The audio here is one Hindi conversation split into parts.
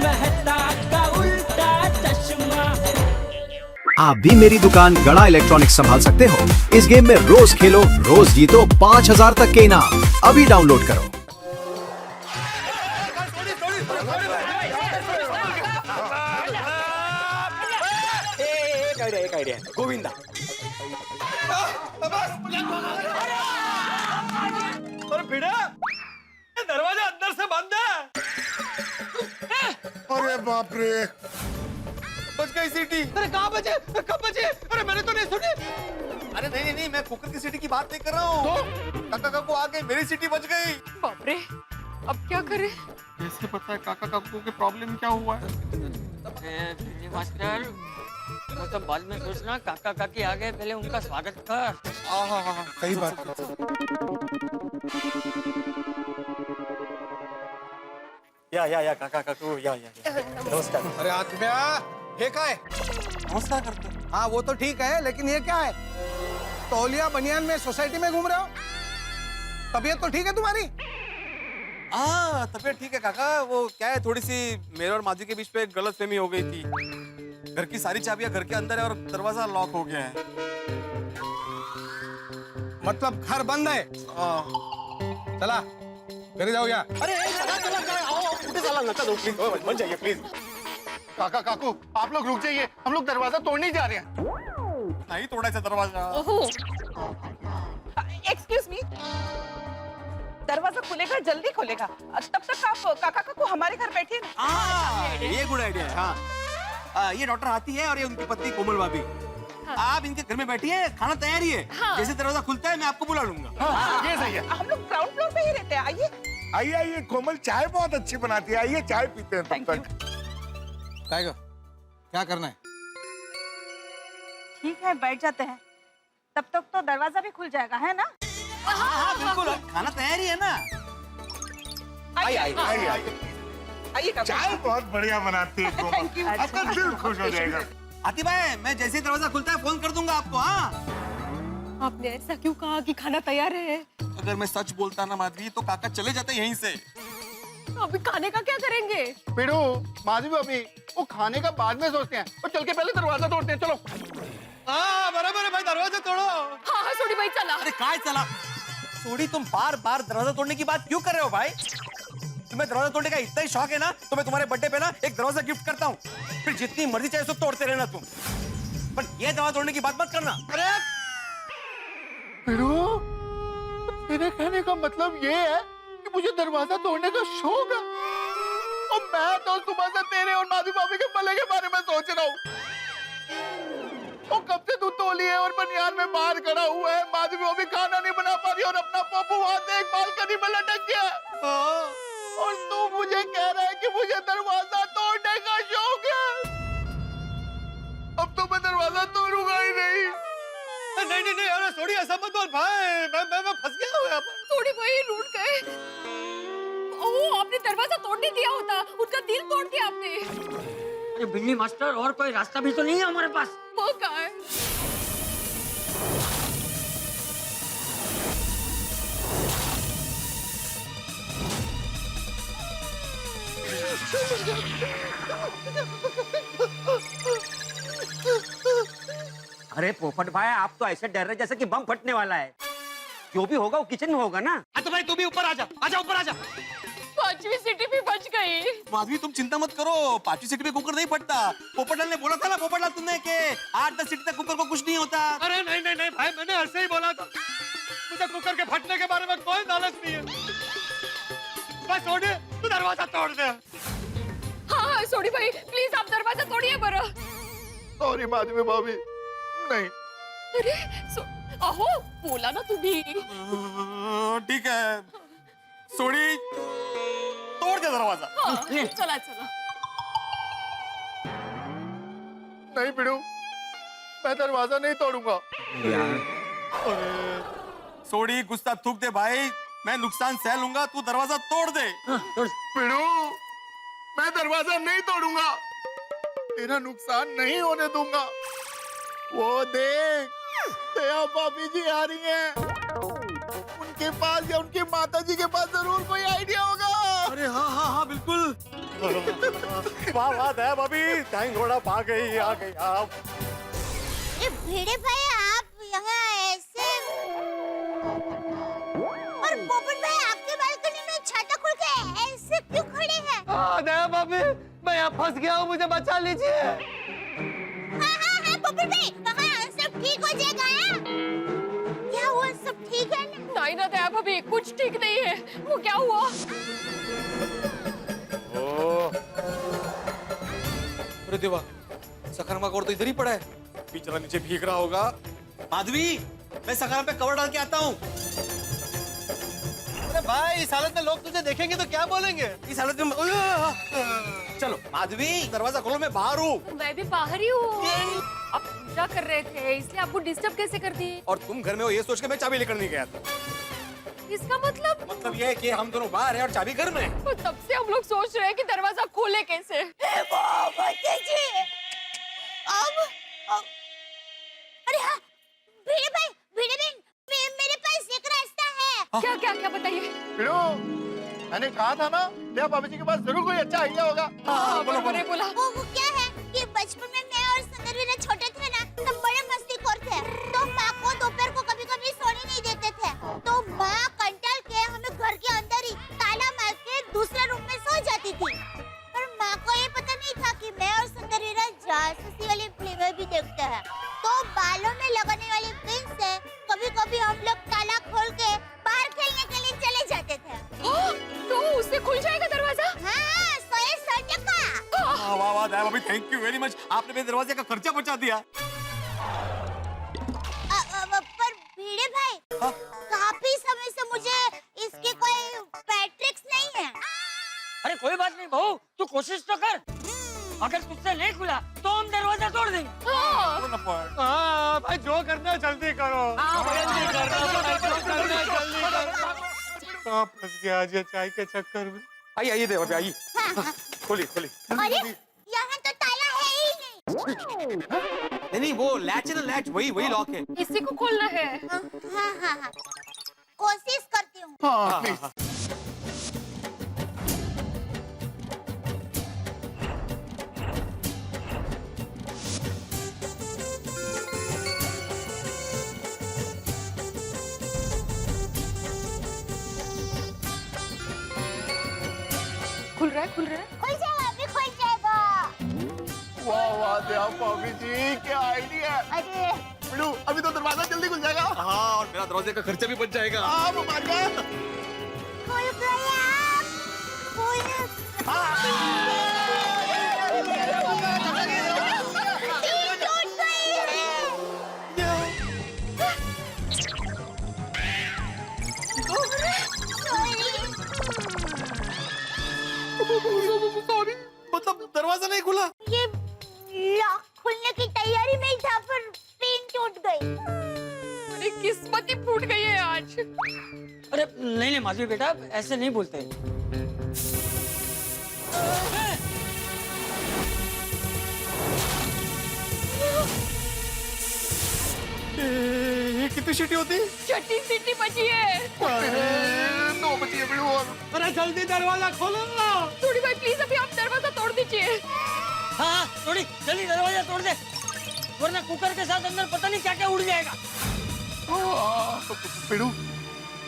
मेहता का उल्टा चश्मा। आप भी मेरी दुकान गड़ा इलेक्ट्रॉनिक्स संभाल सकते हो। इस गेम में रोज खेलो, रोज जीतो 5000 तक के इनाम। अभी डाउनलोड करो। एक आइडिया गोविंदा। अरे भिड़ा, दरवाजा अंदर से बंद है। अरे बाप रे, बच गई सीटी। अरे कहाँ बचे, कब बचे? अरे मैंने तो नहीं सुनी। अरे नहीं नहीं, मैं कुकर की सीटी की बात नहीं कर रहा हूँ। तो काका काकू आ गए, मेरी सीटी बच गई। बाप रे, अब क्या करें? कैसे पता है काका काकू के प्रॉब्लम क्या हुआ है? मास्टर वो तो बाद में सोचना, काका काकी आ गए, पहले उनका स्वागत कर। सही बात। या काका काकू या नमस्कार। अरे आत्म्या, हे काय? नमस्कार करते। हाँ वो तो ठीक है, लेकिन ये क्या है? तौलिया बनियान में सोसाइटी में घूम रहे हो? तबीयत तो ठीक है तुम्हारी? हाँ तबीयत ठीक है काका। वो क्या है, थोड़ी सी मेरे और माधवी के बीच पे गलतफहमी हो गई थी। घर की सारी चाबियां घर के अंदर है और दरवाजा लॉक हो गया है। मतलब घर बंद है? चला घर जाओ या। अरे चला आओ, उठे साला नका दो प्लीज, बन जाइए प्लीज। काका काकू आप लोग रुक जाइए, हम लोग दरवाजा तोड़ने जा रहे हैं। नहीं तोड़ायचा दरवाजा। ओहो, एक्सक्यूज मी, दरवाजा खुलेगा, जल्दी खुलेगा। तब तक आप काका काकू हमारे घर बैठिए ना। ये गुड आइडिया है। हाँ ये डॉक्टर आती है और ये उनकी पत्नी कोमल भाभी। हाँ। आप इनके घर में बैठिए, खाना तैयार ही है। हाँ। जैसे दरवाजा खुलता है मैं आपको बुला लूंगा। ये सही है। हम लोग ग्राउंड फ्लोर पे ही रहते हैं, आइए। आइए आइए, कोमल चाय बहुत अच्छी बनाती है, आइए चाय पीते हैं तब तक। टाइगर, क्या करना है? ठीक है, बैठ जाते हैं। तब तक तो दरवाजा भी खुल जाएगा, है ना? हाँ बिल्कुल, खाना तैयार ही है ना। आइए आइए आइए, आइए काकू। चाय बहुत बढ़िया बनाती है कोमल, आपका दिल खुश हो जाएगा। आती भाई, मैं जैसे ही दरवाजा खुलता है फोन कर दूंगा आपको। हाँ आपने ऐसा क्यों कहा कि खाना तैयार है? अगर मैं सच बोलता ना माधवी, तो काका चले जाते यहीं से। अभी खाने का क्या करेंगे? पिड़ू, माधवी भाभी, वो खाने का बाद में सोचते हैं, और चल के पहले दरवाजा तोड़ते हैं, चलो। हाँ बराबर है भाई, दरवाजा तोड़ो। हाँ हाँ सोडी भाई चला। अरे काय चला सोडी, तुम बार बार दरवाजा तोड़ने की बात क्यों कर रहे हो भाई? तुम्हें दरवाजा तोड़ने का इतना ही शौक है ना, तो मैं तुम्हारे बर्थडे पे ना एक दरवाजा गिफ्ट करता हूँ। फिर जितनी मर्जी चाहे उसको तोड़ते रहना तुम, पर ये दरवाजा तोड़ने की बात मत करना। अरे पिड़ू, तेरे कहने का मतलब ये है कि मुझे दरवाजा तोड़ने का शौक है, और मैं तो सुबह से तेरे और माधवी भाभी के भले के बारे में सोच रहा हूँ। और कब से तू तौलिए है और बनियान में बाहर खड़ा हुआ है, माधवी भाभी खाना नहीं बना पा रही और अपना पप्पू वहां देख बालकनी में लटक गया, और तू मुझे कह रहा है कि मुझे दरवाजा तोड़ने का शौक है। अब तो मैं दरवाजा तोड़ूंगा ही नहीं। नहीं, अरे सोडी ऐसा मत बोल भाई, मैं फंस गया हूँ यहाँ पर। सोडी भाई रूठ गए। ओह, आपने दरवाजा तोड़ने दिया होता, उनका दिल तोड़ दिया आपने। अरे बिन्नी मास्टर, और कोई रास्ता भी तो नहीं है हमारे पास? वो कहाँ है? अरे पोपट भाई, आप तो ऐसे डर रहे जैसे कि बम फटने वाला है। जो भी होगा वो किचन में होगा ना। हाँ तो भाई तू भी ऊपर आजा, ऊपर आजा। 5वीं सीटी भी बच गई। माधवी तुम चिंता मत करो, 5वीं सीटी पे कुकर नहीं फटता। पोपटलाल ने बोला था ना, पोपटलाल तुमने के 8-10 सीटी तक कुकर को कुछ नहीं होता। अरे नहीं भाई, मैंने ऐसे ही बोला था। मुझे कुकर के फटने के बारे में कोई नॉलेज नहीं है। बस सोडी, तू दरवाजा तोड़ दे। हाँ सोडी भाई, प्लीज आप दरवाजा तोड़िए बरा। सॉरी माधवी भाभी, नहीं। अरे अहो, बोला ना तू भी। ठीक है सोडी, तोड़ दे दरवाजा। हाँ, चला चला। नहीं पिड़ू, मैं दरवाजा नहीं तोड़ूंगा। सोडी गुस्सा थूक दे भाई, मैं नुकसान सह लूंगा, तू दरवाजा तोड़ दे। पिड़ू, मैं दरवाजा नहीं तोड़ूंगा, तेरा नुकसान नहीं होने दूंगा। वो देख, दया भाभी जी आ रही हैं। उनके पास या उनकी माता जी के पास जरूर कोई आइडिया होगा। अरे हाँ बिल्कुल, वाह वाह दया भाभी, थैंक गॉड आप आ गई आप। ये भिड़े भाई आप यहाँ ऐसे, और पोपट भाई आपके बालकनी में छाता खोल के ऐसे क्यों खड़े हैं? दया भाभी, मैं यहाँ फंस गया हूँ, मुझे बचा लीजिए। हाँ पोपट भाई, हाँ सब ठीक हो जाएगा। क्या हुआ, सब ठीक है ना? नहीं ना दया भाभी, कुछ ठीक नहीं है। वो क्या हुआ? अरे देवा, सखाराम और तो इधर ही पड़ा है, बेचारा नीचे भीग रहा होगा। माधवी, मैं सखाराम पे कवर डाल के आता हूँ। अरे भाई, इस हालत में लोग तुझे देखेंगे तो क्या बोलेंगे? इस हालत में चलो माधवी, दरवाजा खोलो, मैं बाहर हूँ। मैं भी बाहर ही हूँ। आप पूजा कर रहे थे, इसलिए आपको डिस्टर्ब कैसे कर दिए? और तुम घर में हो ये सोच के मैं चाबी लेकर नहीं गया था। इसका मतलब? मतलब ये है कि हम दोनों बाहर हैं और चाबी घर में है। तो तब से हम लोग सोच रहे हैं कि दरवाजा खोले कैसे। अरे हाँ, भिड़े भाई, भिड़े बहन, मेरे पास एक रास्ता है। क्या क्या क्या बताइए? बिड़ू, मैंने कहा था ना, दया भाभी जी के पास जरूर कोई अच्छा आइडिया होगा। हाँ, बोलो बोला। वो क्या है कि बचपन में मैं और सुंदरवीरा छोटे थे ना, तब बड़े मस्तीखोर थे। तो माँ को दोपहर को कभी-कभी सोने नहीं देते थे। तो माँ कंटाल के हमें घर के अंदर ही ताला मार के दूसरे रूम में सो जाती थी। पर माँ को ये पता नहीं था कि मैं और सुंदरवीरा जासूसी वाली फिल्में भी देखते हैं। तो बालों में लगाने वाली पिन से कभी-कभी हम लोग ताला खोल के बाहर खेलने के लिए चले जाते थे। तो उससे खुल जाएगा दरवाजा? हाँ, 100% वाह वाह दया भाभी, थैंक यू वेरी मच, आपने मेरे दरवाजे का खर्चा बचा दिया। पर भिड़े भाई, काफी समय से मुझे इसके कोई पैट्रिक्स नहीं है। अरे कोई बात नहीं बहू, तू कोशिश तो कर। अगर तुझसे नहीं खुला तो हम दरवाजा तोड़ देंगे। हाँ भाई, जो करना है जल्दी करो। फंस गया आज ये चाय के चक्कर में। आइए आइए देवा भाभी, आइए। हाँ, खोलिए खोलिए। अरे यहाँ तो ताला है ही नहीं। नहीं वो लैच है ना, लैच वही लॉक है। इसी को खोलना है। हाँ, कोशिश करती हूँ। हाँ, प्लीज। खुल रहा है, खुल रहा है। खुल जाएगा, अभी खुल जाएगा। वाह वाह दया भाभी जी, क्या आइडिया। अरे बिड़ू, अभी तो दरवाजा जल्दी खुल जाएगा। हाँ, और मेरा दरवाजे का खर्चा भी बच जाएगा। हाँ, वो मान गया। खुल गया, टूट गई है। सॉरी, मतलब दरवाजा नहीं खुला। ये लॉक खुलने की तैयारी में ही था, पर पिन टूट गई। मेरी किस्मत ही फूट गई है आज। अरे नहीं नहीं माधवी बेटा, ऐसे नहीं बोलते। ये कितनी सीटी होती? छठी सीटी बची है। 2 बची है बिड़ू। अरे जल्दी दरवाजा खोलो। थोड़ी भाई प्लीज अभी आप दरवाजा तोड़ दीजिए। हाँ थोड़ी जल्दी दरवाजा तोड़ दे, वरना कुकर के साथ अंदर पता नहीं क्या क्या उड़ जाएगा। बिड़ू,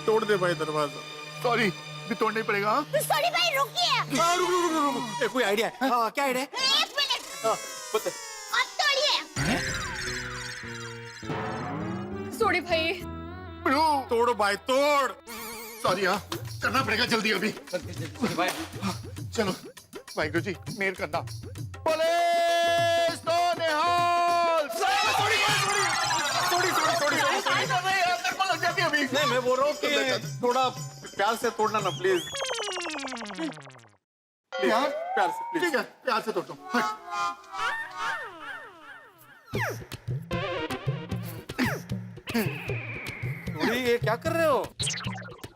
तोड़ दे भाई दरवाजा। सॉरी, भी तोड़ना ही पड़ेगा। सॉरी भाई, रुकिए। रुक, कोई आइडिया है? हाँ, क्या आइडिया है? 1 मिनट, हाँ, बता। अब तोड़िए। सॉरी भाई। बिड़ू, तोड़ भाई तोड़। सॉरी, हाँ करना पड़ेगा जल्दी अभी। चलो वाहिगुरु जी, मेहर करना। पुलिस तो निहाल। नहीं, मैं बोल रहा हूँ कि थोड़ा प्यार से तोड़ना ना प्लीज। प्यार? प्यार से प्लीज। ठीक है, प्यार से तोड़ता हूँ। ये क्या कर रहे हो?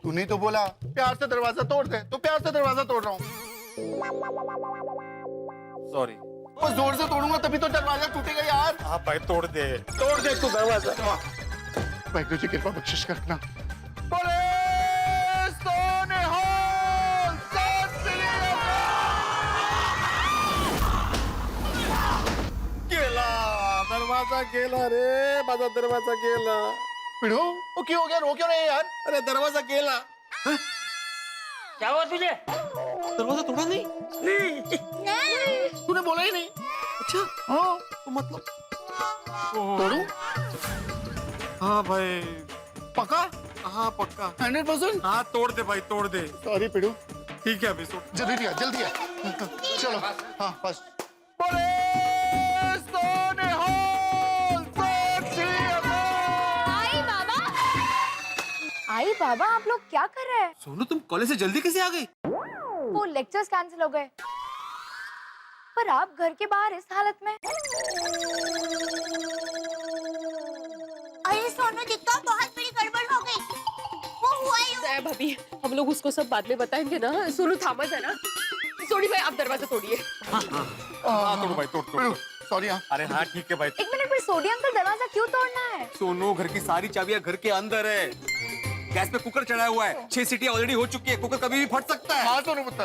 तूने तो बोला प्यार से दरवाजा तोड़ दे, तो प्यार से दरवाजा तोड़ रहा हूँ। सॉरी। और जोर से तोड़ूंगा तभी तो दरवाजा टूटेगा यार। हाँ भाई, तोड़ दे तू दरवाजा। वाहिगुरु जी कृपा बख्शिश करना। पुलिस तो निहाल। सत श्री अकाल। दरवाजा गेला रे, माझा दरवाजा गेला. पिढू वो क्यों हो गया, रो क्यों नहीं यार? अरे दरवाजा गेला. क्या हुआ तुझे? दरवाजा तोड़ा नहीं. तूने बोला ही नहीं. अच्छा हाँ तो मतलब तोड़ू. हाँ भाई. पक्का हाँ पक्का. 100%. हाँ तोड़ दे भाई, तोड़ दे. सॉरी पिढू. ठीक है अभी तोड़. जल्दी दिया, जल्दी है. चलो हाँ बस. बोले सोने हो, आई बाबा, आप लोग क्या कर रहे हैं? सोनू तुम कॉलेज से जल्दी कैसे आ गई? वो लेक्चर्स कैंसिल हो गए, पर आप घर के बाहर इस हालत में. अरे सोनू दिक्कत बहुत बड़ी गड़बड़ हो गई. वो हुआ यूं. भाभी, हम लोग उसको सब बाद में बताएंगे ना. सोनू थामा है ना. सोनी भाई, आप दरवाजा तोड़िए. हाँ तोड़ भाई, तोड़ तोड़. सॉरी. हाँ अरे हाँ ठीक है भाई. एक मिनट में सोडियम का दरवाजा क्यों तोड़ना है? सोनू घर की सारी चाबियां घर के अंदर है. गैस पे कुकर चढ़ाया हुआ है. 6 सीटियां ऑलरेडी हो चुकी है. कुकर कभी भी फट सकता है. हाँ सोनू पुत्र.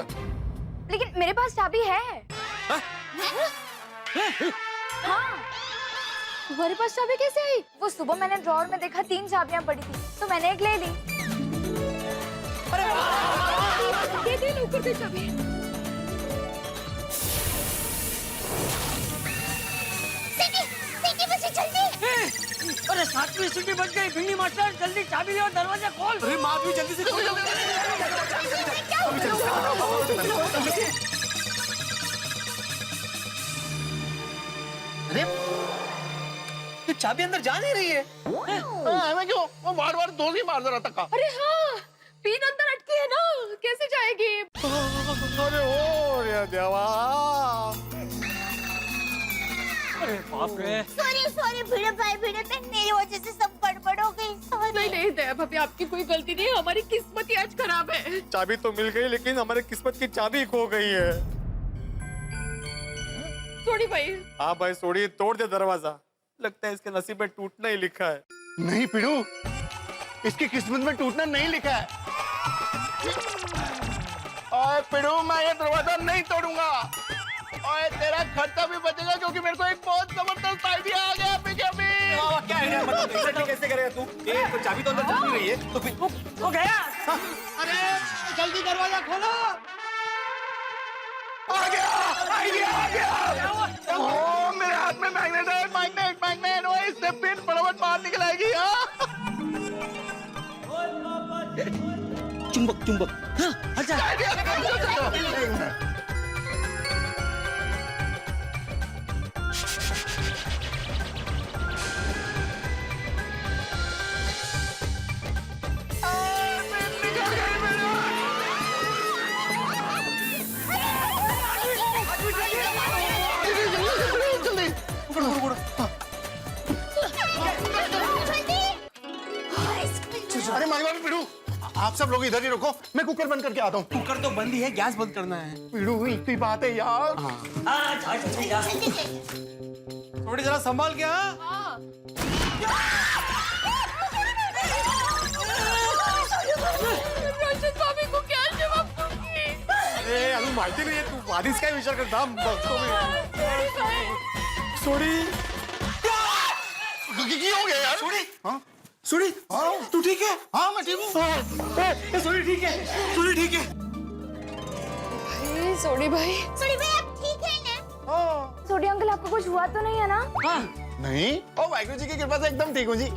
लेकिन मेरे पास चाबी है. हाँ, तुम्हारे पास चाबी कैसे आई? वो सुबह मैंने ड्रॉअर में देखा 3 चाबियां पड़ी थी, तो मैंने एक ले ली. दे ऊपर दे चाबी. सीटी बची जल्दी. अरे 7वीं सीटी बज गई. भिंडी मास्टर जल्दी चाबी ले और दरवाजा खोल. अरे माँ भी जल्दी से खोल. अरे ये चाबी अंदर जा नहीं रही है. मैं क्यों? वो बार बार दोस्त ही मार रहा था. अरे हाँ, पिन अंदर अटकी है ना, कैसे जाएगी? अरे ओ रे देवा. अरे बाप रे. सॉरी भिड़े भाई, मेरी वजह से सब गड़बड़ हो गई. नहीं नहीं दया भाभी, आपकी कोई गलती नहीं है. हमारी किस्मत ही आज खराब है. चाबी तो मिल गई, लेकिन हमारे किस्मत की चाबी खो गई है. सोनी भाई. हाँ भाई सोड़ी, तोड़ दे दरवाजा. लगता है इसके नसीब में टूटना ही लिखा है. नहीं पिड़ू, इसकी किस्मत में टूटना नहीं लिखा है. ओए पिड़ू, मैं ये दरवाजा नहीं तोड़ूंगा. ओए तेरा खर्चा भी बचेगा, क्योंकि मेरे को एक बहुत जबरदस्त आइडिया आ गया अभी के अभी. क्या आइडिया? मतलब इसे कैसे करेगा तू? ये तो चाबी तो अंदर चल नहीं रही है, तो फिर हो गया. अरे जल्दी दरवाजा खोलो. आ गया, आइडिया आ गया. ओ मेरे हाथ में मैग्नेट है. मैग्नेट. ओए इससे पिन फटाफट बाहर निकल आएगी. चुंबक. हाँ, अच्छा. अरे माई बाप पिड़ू, आप सब लोग इधर ही रुको, मैं कुकर बंद करके आता हूँ. कुकर तो बंद ही है, गैस बंद करना है. पिड़ू इतनी बात है यार. थोड़ी जरा संभाल के. हाँ. रोशन भाभी को क्या जवाब दूंगी? अरे अभी माहिती नाही आहे, तू आधीच काय विचार कर. थांब बघतो मी. सोडी. क्या हो गया यार? सोडी. हाँ? सोडी. हाँ? तू ठीक है? हाँ मैं ठीक हूँ. सोडी ठीक है. सोडी ठीक है. सोनी भाई. आप ठीक है ना? सोडी अंकल, आपको कुछ हुआ तो नहीं है ना? नहीं. ओ वाहिगुरु जी की कृपा से एकदम ठीक हूँ जी.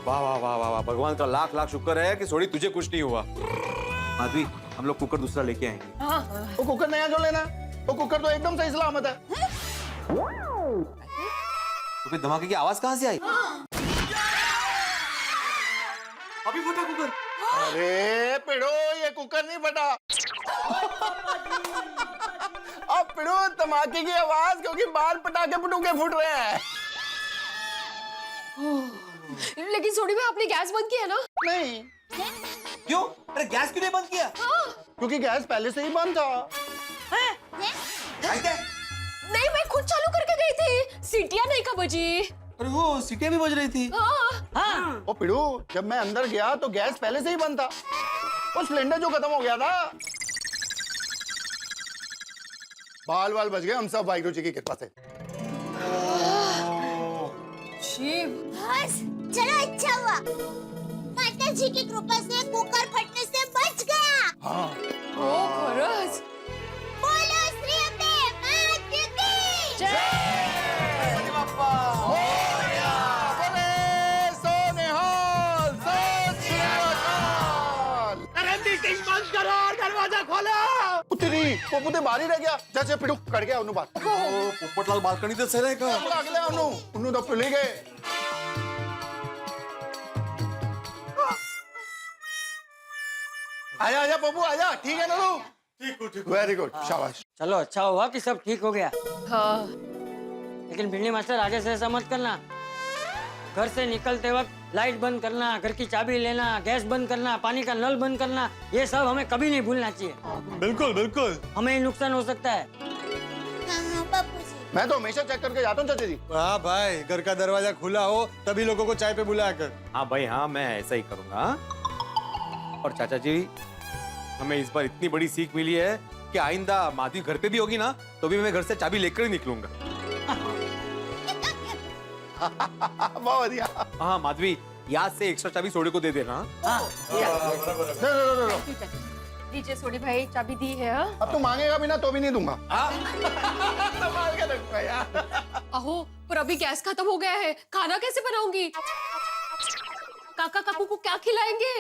वाह वाह वाह वाह वाह, भगवान का लाख लाख शुक्र है कि सोडी तुझे कुछ नहीं हुआ. माधवी, हम लोग कुकर दूसरा लेके आएंगे. वो कुकर नया क्यों लेना? वो कुकर तो एकदम सही सलामत है. तो फिर धमाके की आवाज कहाँ से आई? अभी फटा कुकर. अरे पिड़ो, ये कुकर नहीं फटा. अब पिड़ो धमाके की आवाज, क्योंकि बाहर पटाखे पटूखे फूट रहे हैं. लेकिन सोनी भाई, आपने गैस बंद किया ना? नहीं. क्यों? अरे गैस क्यों नहीं बंद किया? क्योंकि गैस पहले से ही बंद था. नहीं, मैं खुद चालू करके गई थी. सीटियां नहीं कब बजी. अरे वो सीटियां भी बज रही थी. हाँ. ओ पिड़ू, जब मैं अंदर गया तो गैस पहले से ही बंद था. वो सिलेंडर जो खत्म हो गया था. बाल बच गए हम सब वाहिगुरु जी की कृपा से. बस चलो अच्छा हुआ, माता जी की कृपा से कुकर फटने से बच गया। हो खरंच बोलो श्री अम्बे मात की जय। पुत्री पप्पू ते बाहर ही रह गया, जैसे पिड़ू कट गया उन्होंने बात पोपटलाल बालकनी से सह का अगले उन्होंने तो पिली गए। आजा आजा पप्पू आजा, ठीक है ना तू? ठीक वेरी गुड, शाबाश। चलो अच्छा हुआ कि सब ठीक हो गया, हाँ लेकिन भिंडी मास्टर आगे से ऐसा मत करना। घर से निकलते वक्त लाइट बंद करना, घर की चाबी लेना, गैस बंद करना, पानी का नल बंद करना, ये सब हमें कभी नहीं भूलना चाहिए। बिल्कुल बिल्कुल। हमें ही नुकसान हो सकता है। हाँ बापू जी। मैं तो हमेशा चेक करके जाता हूँ चाचा जी। हाँ भाई, घर का दरवाजा खुला हो तभी लोगों को चाय पे बुलाया कर। हाँ भाई हाँ, मैं ऐसा ही करूंगा। और चाचा जी, हमें इस बार इतनी बड़ी सीख मिली है कि आइंदा माधवी घर पे भी होगी ना तो भी मैं घर से चाबी लेकर ही निकलूंगा। बहुत बढ़िया। हाँ माधवी, याद से एक्स्ट्रा चाबी सोडे को दे देना। दो। लीजिए सोडी भाई, चाबी दी है। हाँ? अब तू मांगेगा भी ना तो भी नहीं दूंगा। संभाल के रखना यार। अहो पर अभी गैस खत्म हो गया है, खाना कैसे बनाऊंगी? काका काकू को क्या खिलाएंगे?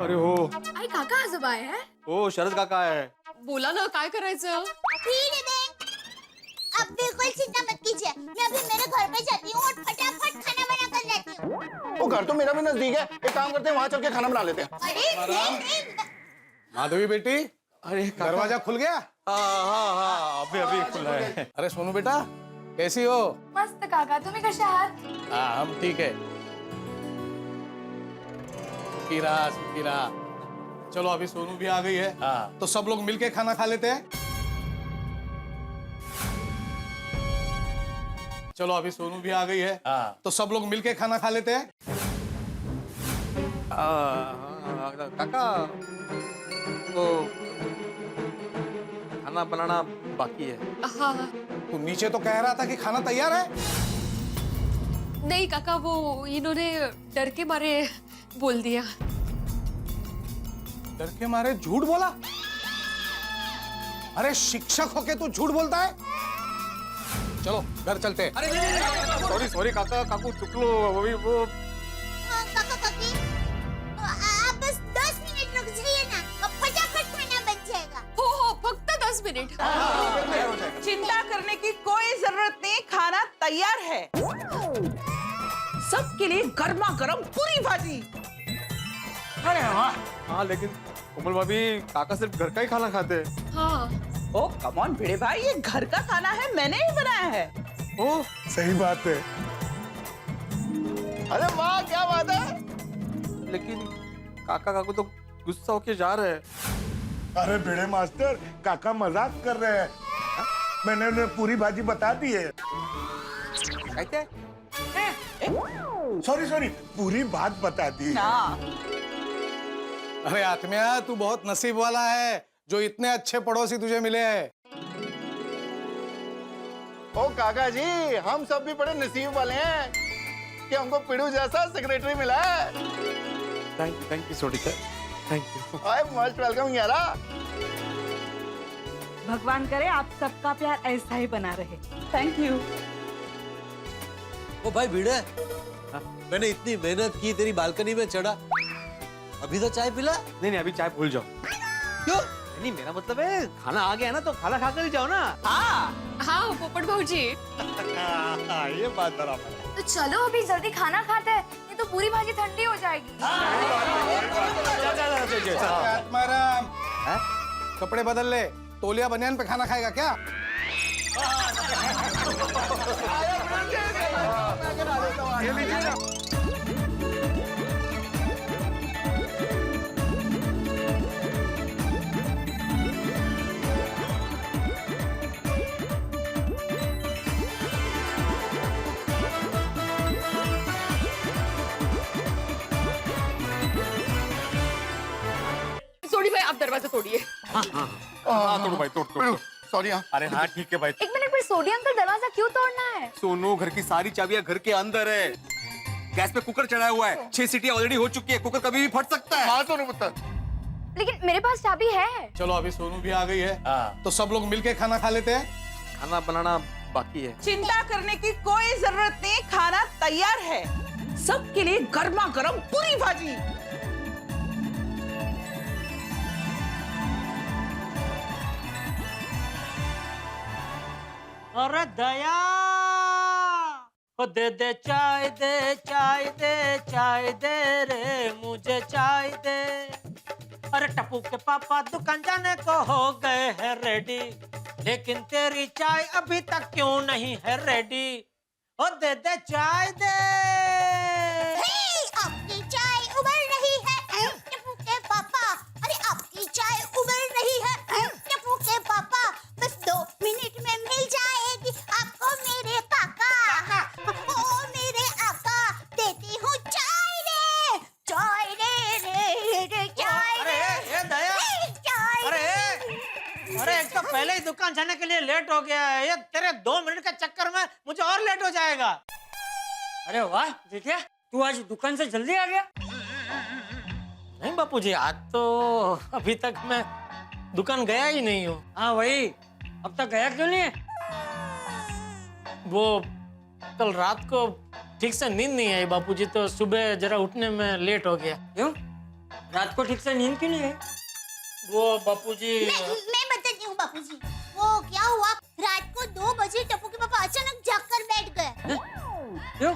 अरे हो, आई काका आज आए हैं? ओ शरद काका है। बोला ना काय करायचं? ठीक है दे। अब बिल्कुल चिंता मत कीजिए, मैं अभी मेरे घर पे जाती हूँ और फटाफट खाना बना कर लाती हूँ। वो घर तो मेरा भी नजदीक है, एक काम करते हैं वहाँ चल के खाना बना लेते हैं। अरे माधवी बेटी, अरे दरवाजा खुल गया? हाँ, अभी अभी खुला है। अरे सोनू बेटा, कैसी हो? मस्त काका, तुम्ही कशा आहात? हाँ हम ठीक है। सुखी रहा। चलो अभी सोनू भी आ गई है, तो सब लोग मिलके खाना खा लेते हैं। चलो अभी सोनू भी आ गई है, तो सब लोग मिलके खाना खा लेते हैं। काका, तो खाना बनाना बाकी है। हाँ तू नीचे तो कह रहा था कि खाना तैयार है। नहीं काका, वो इन्होंने डर के मारे बोल दिया। डर के मारे झूठ बोला? अरे शिक्षक होके तू झूठ बोलता है? चलो घर चलते हैं। अरे सॉरी काका काकू, चुक लो। अभी वो हाँ, काका काकी, आप बस 10 मिनट रुक जाइए ना, फटाफट खाना बन जाएगा। हो फक्त 10 मिनिट। चिंता करने की कोई जरूरत नहीं, खाना तैयार है। सबके लिए गर्मा गर्म पूरी भाजी। अरे वाह। हाँ लेकिन कोमल भाभी, काका सिर्फ घर का ही खाना खाते हैं। हाँ ओ कम ऑन भिड़े भाई, ये घर का खाना है, मैंने ही बनाया है। ओ सही बात है। अरे वाह क्या बात है। लेकिन काका काकू तो गुस्सा होके जा रहे हैं। अरे भिड़े मास्टर, काका मजाक कर रहे हैं। मैंने उन्हें पूरी भाजी बता दी है। कहते सॉरी, पूरी बात बता दी। अरे आत्मिया, तू बहुत नसीब वाला है जो इतने अच्छे पड़ोसी तुझे मिले हैं। ओ काका जी, हम सब भी बड़े नसीब वाले हैं कि हमको पिड़ू जैसा सेक्रेटरी मिला है। Thank you Sodhi sir, thank you. I most welcome यारा। भगवान करे आप सबका प्यार ऐसा ही बना रहे। Thank you. ओ भाई भिड़े, मैंने इतनी मेहनत की, तेरी बालकनी में चढ़ा, अभी तो चाय पिला? नहीं अभी चाय भूल जाओ। क्यों? नहीं मेरा मतलब है खाना आ गया ना तो खाना खाकर ही जाओ ना। हाँ पोपट भाऊजी। ये बात बराबर है। तो चलो अभी जल्दी खाना खाते हैं, नहीं तो पूरी भाजी ठंडी हो जाएगी। आत्माराम, कपड़े बदल ले, तोलिया बनियान पे खाना खाएगा क्या? सोडी भाई आप दरवाजा तोड़िए। हाँ तोड़ भाई, तोड़। सॉरी। हाँ अरे हाँ ठीक है भाई। एक मिनट सोडी अंकल दरवाजा क्यों तोड़ना है? सोनू, घर की सारी चाबियां घर के अंदर है। गैस पे कुकर चढ़ाया हुआ है, 6 सीटियां ऑलरेडी हो चुकी है, कुकर कभी भी फट सकता है। हाँ सोनू पुत्र। लेकिन मेरे पास चाबी है। चलो अभी सोनू भी आ गई है, तो सब लोग मिलके खाना खा लेते हैं। खाना बनाना बाकी है। चिंता करने की कोई जरूरत नहीं, खाना तैयार है सबके लिए, गर्मा गर्म पूरी भाजी। अरे दया, ओ दे दे चाय दे, चाय दे, चाय दे रे, मुझे चाय दे। अरे टप्पू के पापा दुकान जाने को हो गए हैं रेडी, लेकिन तेरी चाय अभी तक क्यों नहीं है रेडी? ओ दे दे चाय दे। आपकी चाय उबल रही है टप्पू के पापा। अरे आपकी चाय उबल रही है टप्पू के पापा। बस 2 मिनट में मिल जाएगी आपको मेरे काका। ओ मेरे आका, देती हूँ चाय रे, चाय रे चाय अरे ये दया, चाय। अरे एक तो पहले ही दुकान जाने के लिए लेट हो गया है, ये तेरे 2 मिनट के चक्कर में मुझे और लेट हो जाएगा। अरे वाह देखिए, तू आज दुकान से जल्दी आ गया। नहीं बापूजी, आज तो अभी तक मैं दुकान गया ही नहीं हूँ। हाँ वही, अब तक गया क्यों नहीं है? वो कल रात को ठीक से नींद नहीं आई बापूजी, तो सुबह जरा उठने में लेट हो गया। क्यों? रात को ठीक से नींद क्यों नहीं आई? वो बापूजी, मैं बताती हूँ बापूजी, वो क्या हुआ, रात को 2 बजे टप्पू के पापा अचानक जाग कर बैठ गए। क्यों?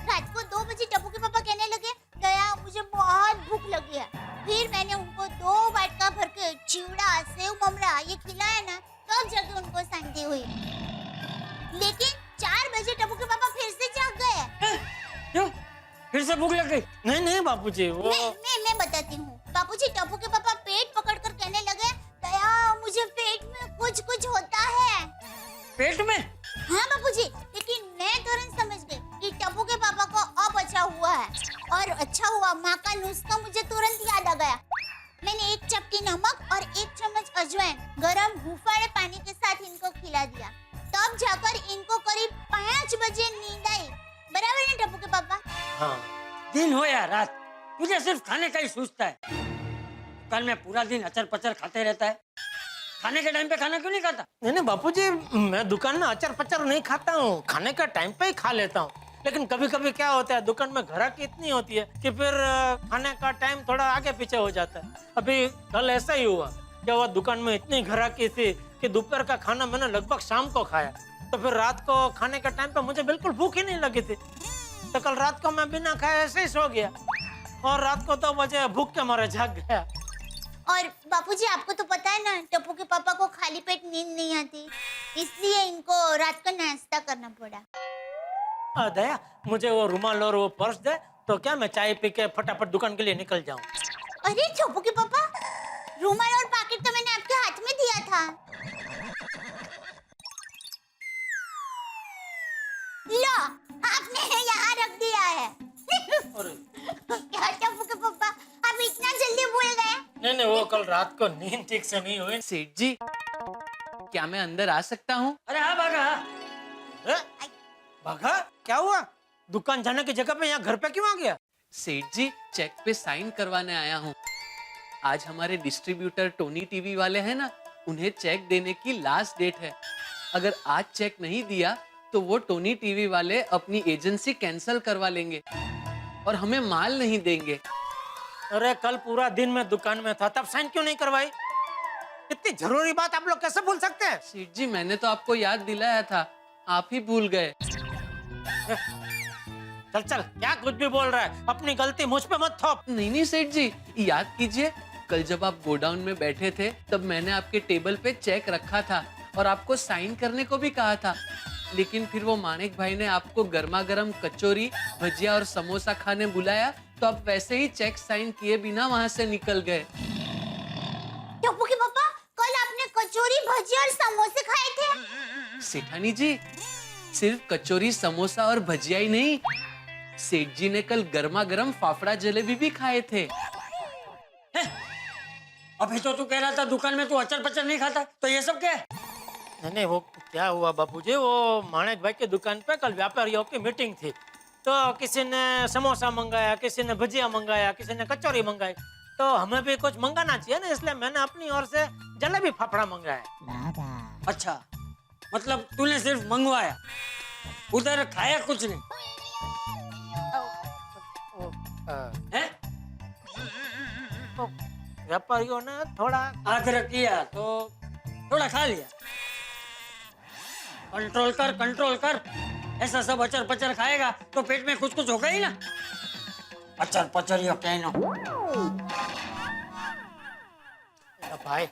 रात को 2 बजे टप्पू के पापा कहने लगे, दया मुझे बहुत भूख लगी है। फिर मैंने उनको 2 बाटका भर के चिवड़ा, सेव ममरा ये खिलाया ना, तब जाके उनको शांति हुई। लेकिन 4 बजे टप्पू के पापा फिर से जाग गए। क्यों? फिर से भूख लग गई? नहीं बापूजी, वो मैं बताती हूँ बापूजी। टप्पू के पापा पेट पकड़कर कहने लगे, दया मुझे पेट में कुछ होता है। पेट में? हाँ बापूजी, लेकिन मैं तुरंत समझ गई कि टप्पू के पापा को अपचा हुआ है। और अच्छा हुआ, माँ का नुस्खा मुझे तुरंत याद आ गया। मैंने 1 चपटी नमक और 1 चम्मच अजवाइन गरम हुफाड़े पानी के साथ इनको खिला दिया। तब जाकर इनको करीब 5 बजे नींद आई। बराबर है टप्पू के पापा? हाँ। दिन हो या रात, तुझे सिर्फ खाने का ही सोचता है। कल में पूरा दिन अचर पचर खाते रहता है, खाने के टाइम पे खाना क्यों नहीं खाता? नहीं बापूजी, मैं दुकान में अचर पचर नहीं खाता हूँ, खाने का टाइम पे ही खा लेता हूँ। लेकिन कभी कभी क्या होता है, दुकान में ग्राहकी इतनी होती है कि फिर खाने का टाइम थोड़ा आगे पीछे हो जाता है। अभी कल ऐसा ही हुआ, क्या हुआ, दुकान में इतनी ग्राहकी थी कि दोपहर का खाना मैंने लगभग शाम को खाया, तो फिर रात को खाने के टाइम पे मुझे बिल्कुल भूख ही नहीं लगी थी। तो कल रात को मैं बिना खाए ऐसे ही सो गया, और रात को 2 बजे भूख के मारे जाग गया। और बापूजी आपको तो पता है ना, टप्पू के पापा को खाली पेट नींद नहीं आती, इसलिए इनको रात को नाश्ता करना पड़ा। दया, मुझे वो रुमाल और वो पर्स दे, तो क्या मैं चाय पी के फटाफट दुकान के लिए निकल जाऊं। अरे टप्पू के पापा, रुमाल और पैकेट तो मैंने आपके हाथ में दिया था। लो, आपने यहाँ रख दिया है। क्या टप्पू के पापा, आप इतना जल्दी भूल गए? नहीं, वो कल रात को नींद ठीक से नहीं हुई। सेठ जी, क्या मैं अंदर आ सकता हूँ? अरे हाँ भागा। भागा? क्या हुआ? दुकान जाने की जगह पे यहाँ घर पे क्यों आ गया? सेठ जी, चेक पे साइन करवाने आया हूँ। आज हमारे डिस्ट्रीब्यूटर टोनी टीवी वाले हैं ना, उन्हें चेक देने की लास्ट डेट है। अगर आज चेक नहीं दिया तो वो टोनी टीवी वाले अपनी एजेंसी कैंसिल करवा लेंगे और हमें माल नहीं देंगे। अरे कल पूरा दिन मैं दुकान में था, तब साइन क्यों नहीं करवाई? इतनी जरूरी बात आप लोग कैसे भूल सकते हैं? सेठ जी, मैंने तो आपको याद दिलाया था, आप ही भूल गए। चल, क्या कुछ भी बोल रहा है, अपनी गलती मुझ पे मत थोप। नहीं सेठ जी, याद कीजिए, कल जब आप गोडाउन में बैठे थे तब मैंने आपके टेबल पे चेक रखा था और आपको साइन करने को भी कहा था, लेकिन फिर वो मानिक भाई ने आपको गर्मा गर्म कचौरी, भजिया और समोसा खाने बुलाया, तो आप वैसे ही चेक साइन किए बिना वहाँ से निकल गए। टप्पू के पापा, कल आपने कचौरी, भजिया और समोसे खाए थे? सेठानी जी, सिर्फ कचौरी, समोसा और भजिया ही नहीं, सेठ जी ने कल गर्मा गर्म फाफड़ा जलेबी भी खाए थे। अभी तो तू कह रहा था दुकान में तू अचर पचर नहीं खाता, तो ये सब क्या है? नहीं वो क्या हुआ बापूजी, वो माणिक भाई की दुकान पे कल व्यापारियों की मीटिंग थी, तो किसी ने समोसा मंगाया, किसी ने भजिया मंगाया, किसी ने कचौरी मंगाई, तो हमें भी कुछ मंगाना चाहिए ना, इसलिए मैंने अपनी ओर से जलेबी फाफड़ा मंगाया। अच्छा, मतलब तूने सिर्फ मंगवाया, उधर खाया कुछ नहीं है? तो व्यापारियों ने थोड़ा आग्रह किया तो थोड़ा खा लिया। कंट्रोल कर, ऐसा सब अचर पचर खाएगा तो पेट में कुछ कुछ होगा ही ना। अचर पचर यो कहना। भाई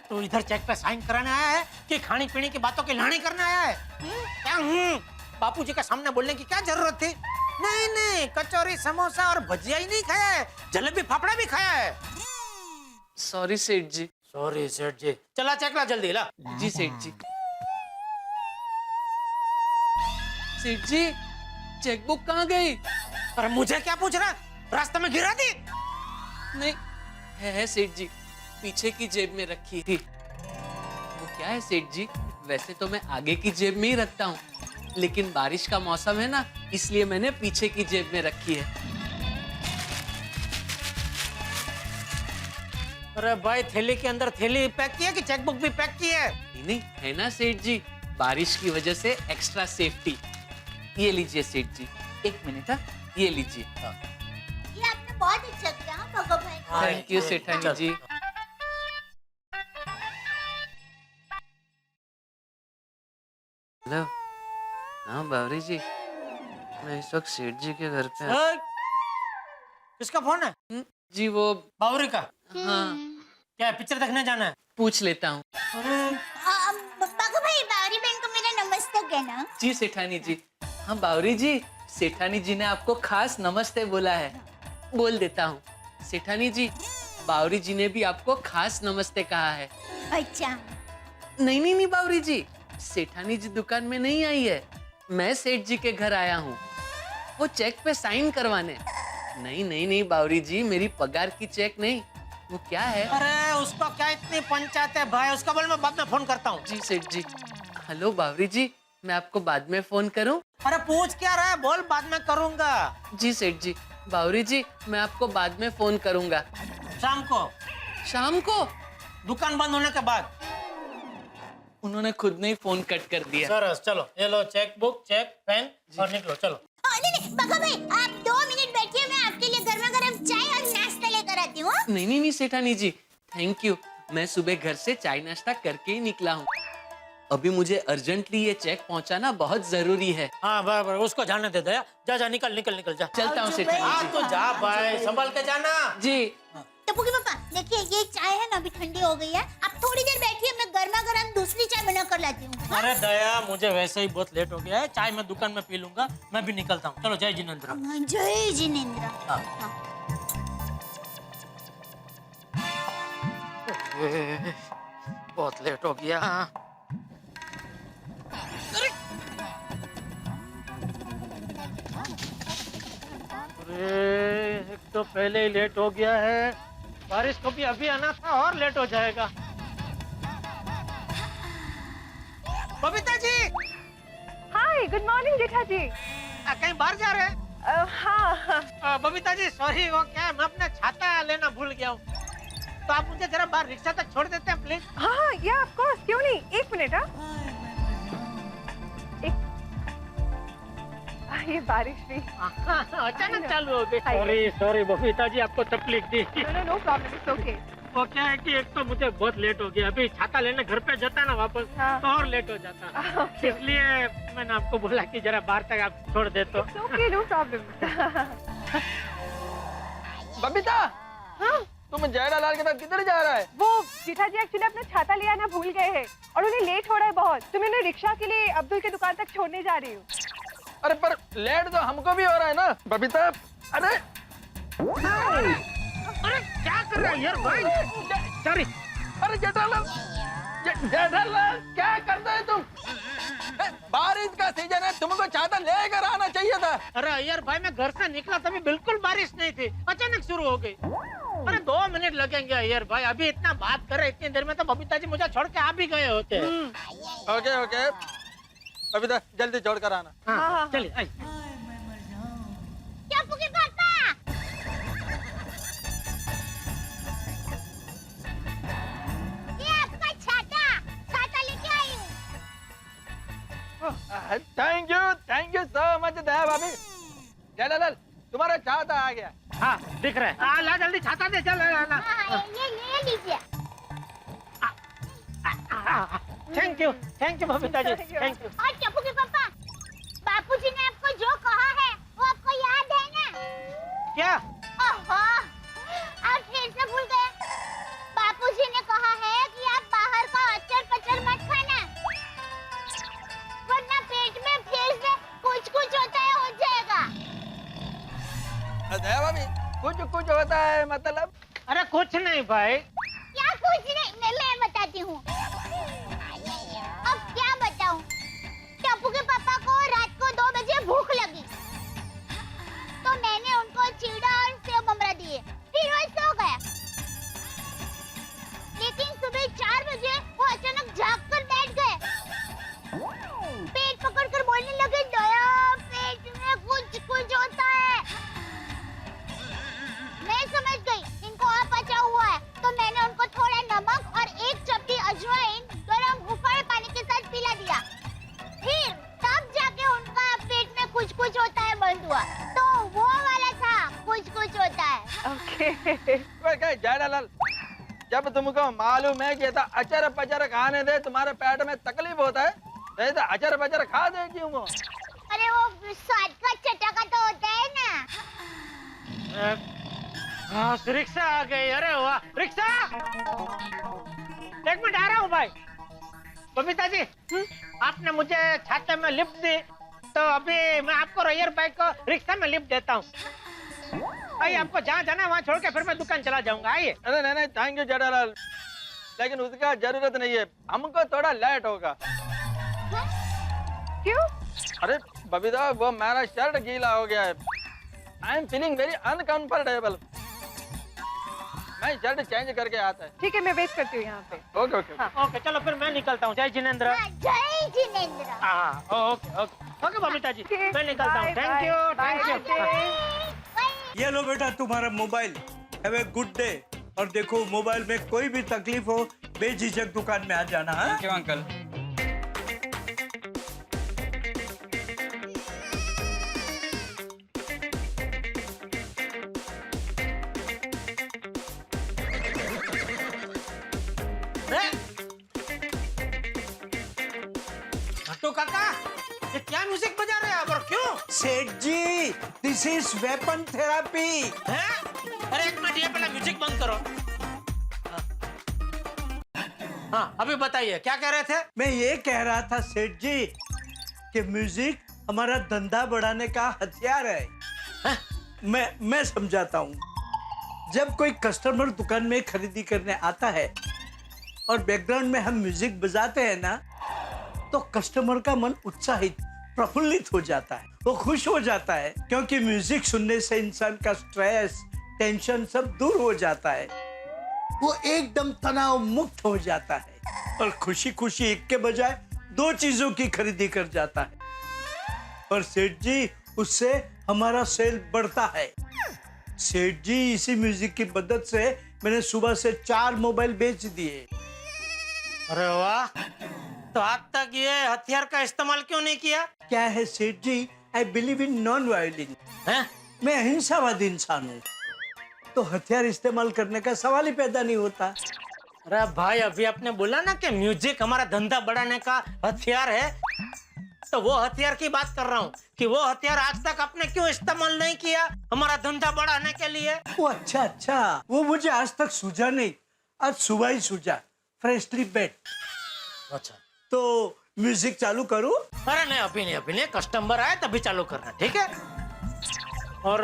तू इधर चेक पे साइन कराने आया है कि खाने पीने की बातों की लानी करने आया है? क्या बापूजी के सामने बोलने की क्या जरूरत थी? नहीं, कचौरी समोसा और भजिया ही नहीं खाया है, जलेबी फाफड़ा भी खाया है। सॉरी सेठ जी। सॉरी सेठ जी, चला चेक ला जल्दी ला। जी सेठ जी। सेठ जी, चेकबुक कहाँ गई? अरे मुझे क्या पूछ रहा, रास्ते में गिरा दी? नहीं, है सेठ जी, पीछे की जेब में रखी थी। वो क्या है सेठ जी, वैसे तो मैं आगे की जेब में ही रखता हूँ, लेकिन बारिश का मौसम है ना, इसलिए मैंने पीछे की जेब में रखी है। अरे भाई थैली के अंदर थैली पैक की है कि चेकबुक भी पैक की है? नहीं, है ना सेठ जी, बारिश की वजह से एक्स्ट्रा सेफ्टी। ये लीजिए सेठ जी, 1 मिनट, ये लीजिए। ये आपने बहुत अच्छा किया भगत भाई। थैंक यू सेठानी जी। हेलो, हाँ बावरी जी, मैं इस वक्त सेठ जी के घर पे। किसका फोन है? जी वो बावरी का। हाँ, क्या पिक्चर देखने जाना है? पूछ लेता हूँ। भगत भाई, बावरी बहन को मेरा नमस्ते कहना। जी सेठानी जी। हाँ बावरी जी, सेठानी जी ने आपको खास नमस्ते बोला है। बोल देता हूँ। सेठानी जी, बावरी जी ने भी आपको खास नमस्ते कहा है। अच्छा। नहीं बावरी जी, सेठानी जी दुकान में नहीं आई है, मैं सेठ जी के घर आया हूँ, वो चेक पे साइन करवाने। नहीं बावरी जी, मेरी पगार की चेक नहीं, वो क्या है? अरे उसको क्या इतनी पंचायत है भाई, उसका बोल मैं बाद में फोन करता हूँ। जी सेठ जी। हेलो बावरी जी, मैं आपको बाद में फोन करूं? अरे पूछ क्या रहा है, बोल बाद में करूंगा। जी सेठ जी। बावरी जी, मैं आपको बाद में फोन करूंगा। शाम को? शाम को? दुकान बंद होने के बाद। उन्होंने खुद ने ही फोन कट कर दिया। सरस, चलो ये लो चेक बुक, चेक पेन और निकलो चलो। नहीं भगत भाई, आप 2 मिनट बैठिए, मैं आपके लिए गर्मा गर्म चाय और नाश्ता लेकर आती हूँ। नहीं सेठानी जी, थैंक यू, मैं सुबह घर से चाय नाश्ता करके ही निकला हूँ। अभी मुझे अर्जेंटली ये चेक पहुंचाना बहुत जरूरी है। हाँ बराबर, उसको जाने दे दया। जा निकल जा। चलता हूँ सेठानी हाँ जी। तो जा भाई, संभल के जाना। जी। टप्पू के पापा, देखिए ये चाय है ना, अभी ठंडी हो गई है, आप थोड़ी देर बैठिए, मैं गर्मा गर्म दूसरी चाय बना कर लाती हूँ। अरे दया, मुझे वैसे ही बहुत लेट हो गया है, चाय मैं दुकान में पी लूंगा, मैं भी निकलता हूँ। चलो जय जिनेंद्र। जय जिनेंद्र। बहुत लेट हो गया। अरे एक तो पहले ही लेट हो गया है, बारिश को भी अभी आना था और लेट हो जाएगा। बबीता जी। हाय, गुड मॉर्निंग जेठा जी। कहीं बाहर जा रहे हैं? हाँ। बबीता जी सॉरी, वो क्या है, मैं अपना छाता लेना भूल गया हूँ, तो आप मुझे जरा बाहर रिक्शा तक छोड़ देते हैं प्लीज? हाँ, या ऑफ कोर्स, क्यों नहीं, 1 मिनट। ये बारिश भी अचानक चालू हो गई। सॉरी बबीता जी, आपको तकलीफ दी। No problem, it's okay. वो क्या है कि एक तो मुझे बहुत लेट हो गया, अभी छाता लेने घर पे जाता ना वापस, हाँ। तो और लेट हो जाता, इसलिए मैंने आपको बोला कि जरा बाहर तक आप छोड़ दे तो। Okay, no problem. बबीता, हाँ? तुम जयलाल के साथ किधर जा रहा है? वो जेठा जी एक्चुअली अपना छाता ले आना भूल गए हैं और उन्हें लेट हो रहा है बहुत, तो मैं उन्हें रिक्शा के लिए अब्दुल के दुकान तक छोड़ने जा रही हूँ। अरे पर लेट तो हमको भी हो रहा है ना बबीता। अरे अरे क्या कर रहा है यार भाई? सॉरी। अरे जेठालाल, जेठालाल क्या करता है तुम? बारिश का सीजन है, तुमको छाता लेकर आना चाहिए था। अरे यार भाई, मैं घर से निकला तभी बिल्कुल बारिश नहीं थी, अचानक शुरू हो गई। अरे 2 मिनट लगेंगे यार भाई, अभी इतना बात कर रहे, इतनी देर में तो बबीता जी मुझे छोड़ के आ भी गए होते। ओके ओके बबीता जल्दी जोड़ कर आना। हाँ चलिए आई। टप्पू के पापा ये आपका छाता छाता लेके आई हूँ। थैंक यू सो मच दया भाभी। जयलाल तुम्हारा चाहता आ गया। हाँ दिख रहा है। ला जल्दी छाता दे चल ला। हाँ, ये ले लीजिए। Thank you Babita ji thank you. और टप्पू के पापा बापूजी ने आपको जो कहा है वो आपको याद है ना? क्या? ओहो आप फिर से भूल गए। बापूजी ने कहा है कि आप बाहर का अचर पचर मत खाना वरना पेट में फिर से कुछ होता है हो जाएगा। दया भाभी कुछ होता है मतलब? अरे कुछ नहीं भाई। क्या कुछ नहीं मैं बताती हूँ। अब क्या बताऊँ? टप्पू के पापा को रात को 2 बजे भूख लगी तो मैंने उनको चिड़ा और सेव ममरा दिए फिर वो सो गया। लेकिन सुबह 4 बजे वो अचानक जाग कर बैठ गए। पेट पकड़कर बोलने लगे दया पेट में कुछ होता है। मैं समझ गई इनको अपचा हुआ है तो मैंने उनको थोड़ा नमक और 1 चपटी अजवाइन गरम हुफाड़े पानी के साथ पिला दिया। फिर तब जाके उनका पेट में कुछ होता है बंद हुआ। तो वो वाला था कुछ होता है। ओके जयलाल जब तुमको मालूम है कि अचर पचर खाने दे तुम्हारे पेट में तकलीफ होता है तो अचर पचर खा दे क्यों? अरे वो स्वाद का चटका तो होता है ना। हाँ रिक्शा आ गई। अरे वाह रिक्शा 1 मिनट आ रहा हूँ भाई। बबीता जी आपने मुझे छाते में लिफ्ट दी तो अभी मैं आपको रैयर बाइक को रिक्शा में लिफ्ट देता हूँ। आइए आपको जहाँ जाना है वहाँ छोड़ के फिर मैं दुकान चला जाऊंगा। आइए। अरे नहीं थैंक यू जयलाल लेकिन उसका जरूरत नहीं है हमको थोड़ा लेट होगा। क्यों? अरे बबीता वो मेरा शर्ट गीला हो गया है। I am feeling very uncomfortable. मैं शर्ट चेंज करके आता है। ठीक है मैं वेट करती हूँ यहाँ पे। ओके ओके ओके चलो फिर मैं निकलता हूँ। जय जिनेंद्र। हाँ, जय जिनेंद्र। हाँ ओके बबीता जी मैं निकलता हूँ। Thank you. ये लो बेटा तुम्हारा mobile. Have a good day. और देखो मोबाइल में कोई भी तकलीफ हो बेझिझक दुकान में आ जाना। हाँ क्यों अंकल? तो काका ये क्या म्यूजिक बजा रहे हैं आप और क्यों? सेठ जी दिस इज वेपन थेरापी। हैं? अरे 1 मिनट ये पहले म्यूजिक बंद करो। हाँ अभी बताइए क्या कह रहे थे? मैं ये कह रहा था सेठ जी कि म्यूजिक हमारा धंधा बढ़ाने का हथियार है। मैं समझाता हूँ। जब कोई कस्टमर दुकान में खरीदी करने आता है और बैकग्राउंड में हम म्यूजिक बजाते हैं ना तो कस्टमर का मन उत्साहित प्रफुल्लित हो जाता है। वो खुश हो जाता है क्योंकि म्यूजिक सुनने से इंसान का स्ट्रेस टेंशन सब दूर हो जाता है। वो एकदम तनाव मुक्त हो जाता है और खुशी खुशी एक के बजाय 2 चीजों की खरीदी कर जाता है। और सेठ जी उससे हमारा सेल बढ़ता है। सेठ जी इसी म्यूजिक की मदद से मैंने सुबह से 4 मोबाइल बेच दिए। अरे वाह तो आज तक ये हथियार का इस्तेमाल क्यों नहीं किया? क्या है सेठ जी I believe in non violence. मैं अहिंसावादी इंसान हूँ तो हथियार इस्तेमाल करने का सवाल ही पैदा नहीं होता। अरे भाई अभी आपने बोला ना कि म्यूजिक हमारा धंधा बढ़ाने का हथियार है तो वो हथियार की बात कर रहा हूँ कि वो हथियार आज तक आपने क्यों इस्तेमाल नहीं किया हमारा धंधा बढ़ाने के लिए? वो अच्छा वो मुझे आज तक सूझा नहीं। आज सुबह ही सूझा फ्रेशली बेड। अच्छा तो म्यूजिक चालू करूं? अरे नहीं अभी नहीं कस्टमर आए तभी चालू करना ठीक है। और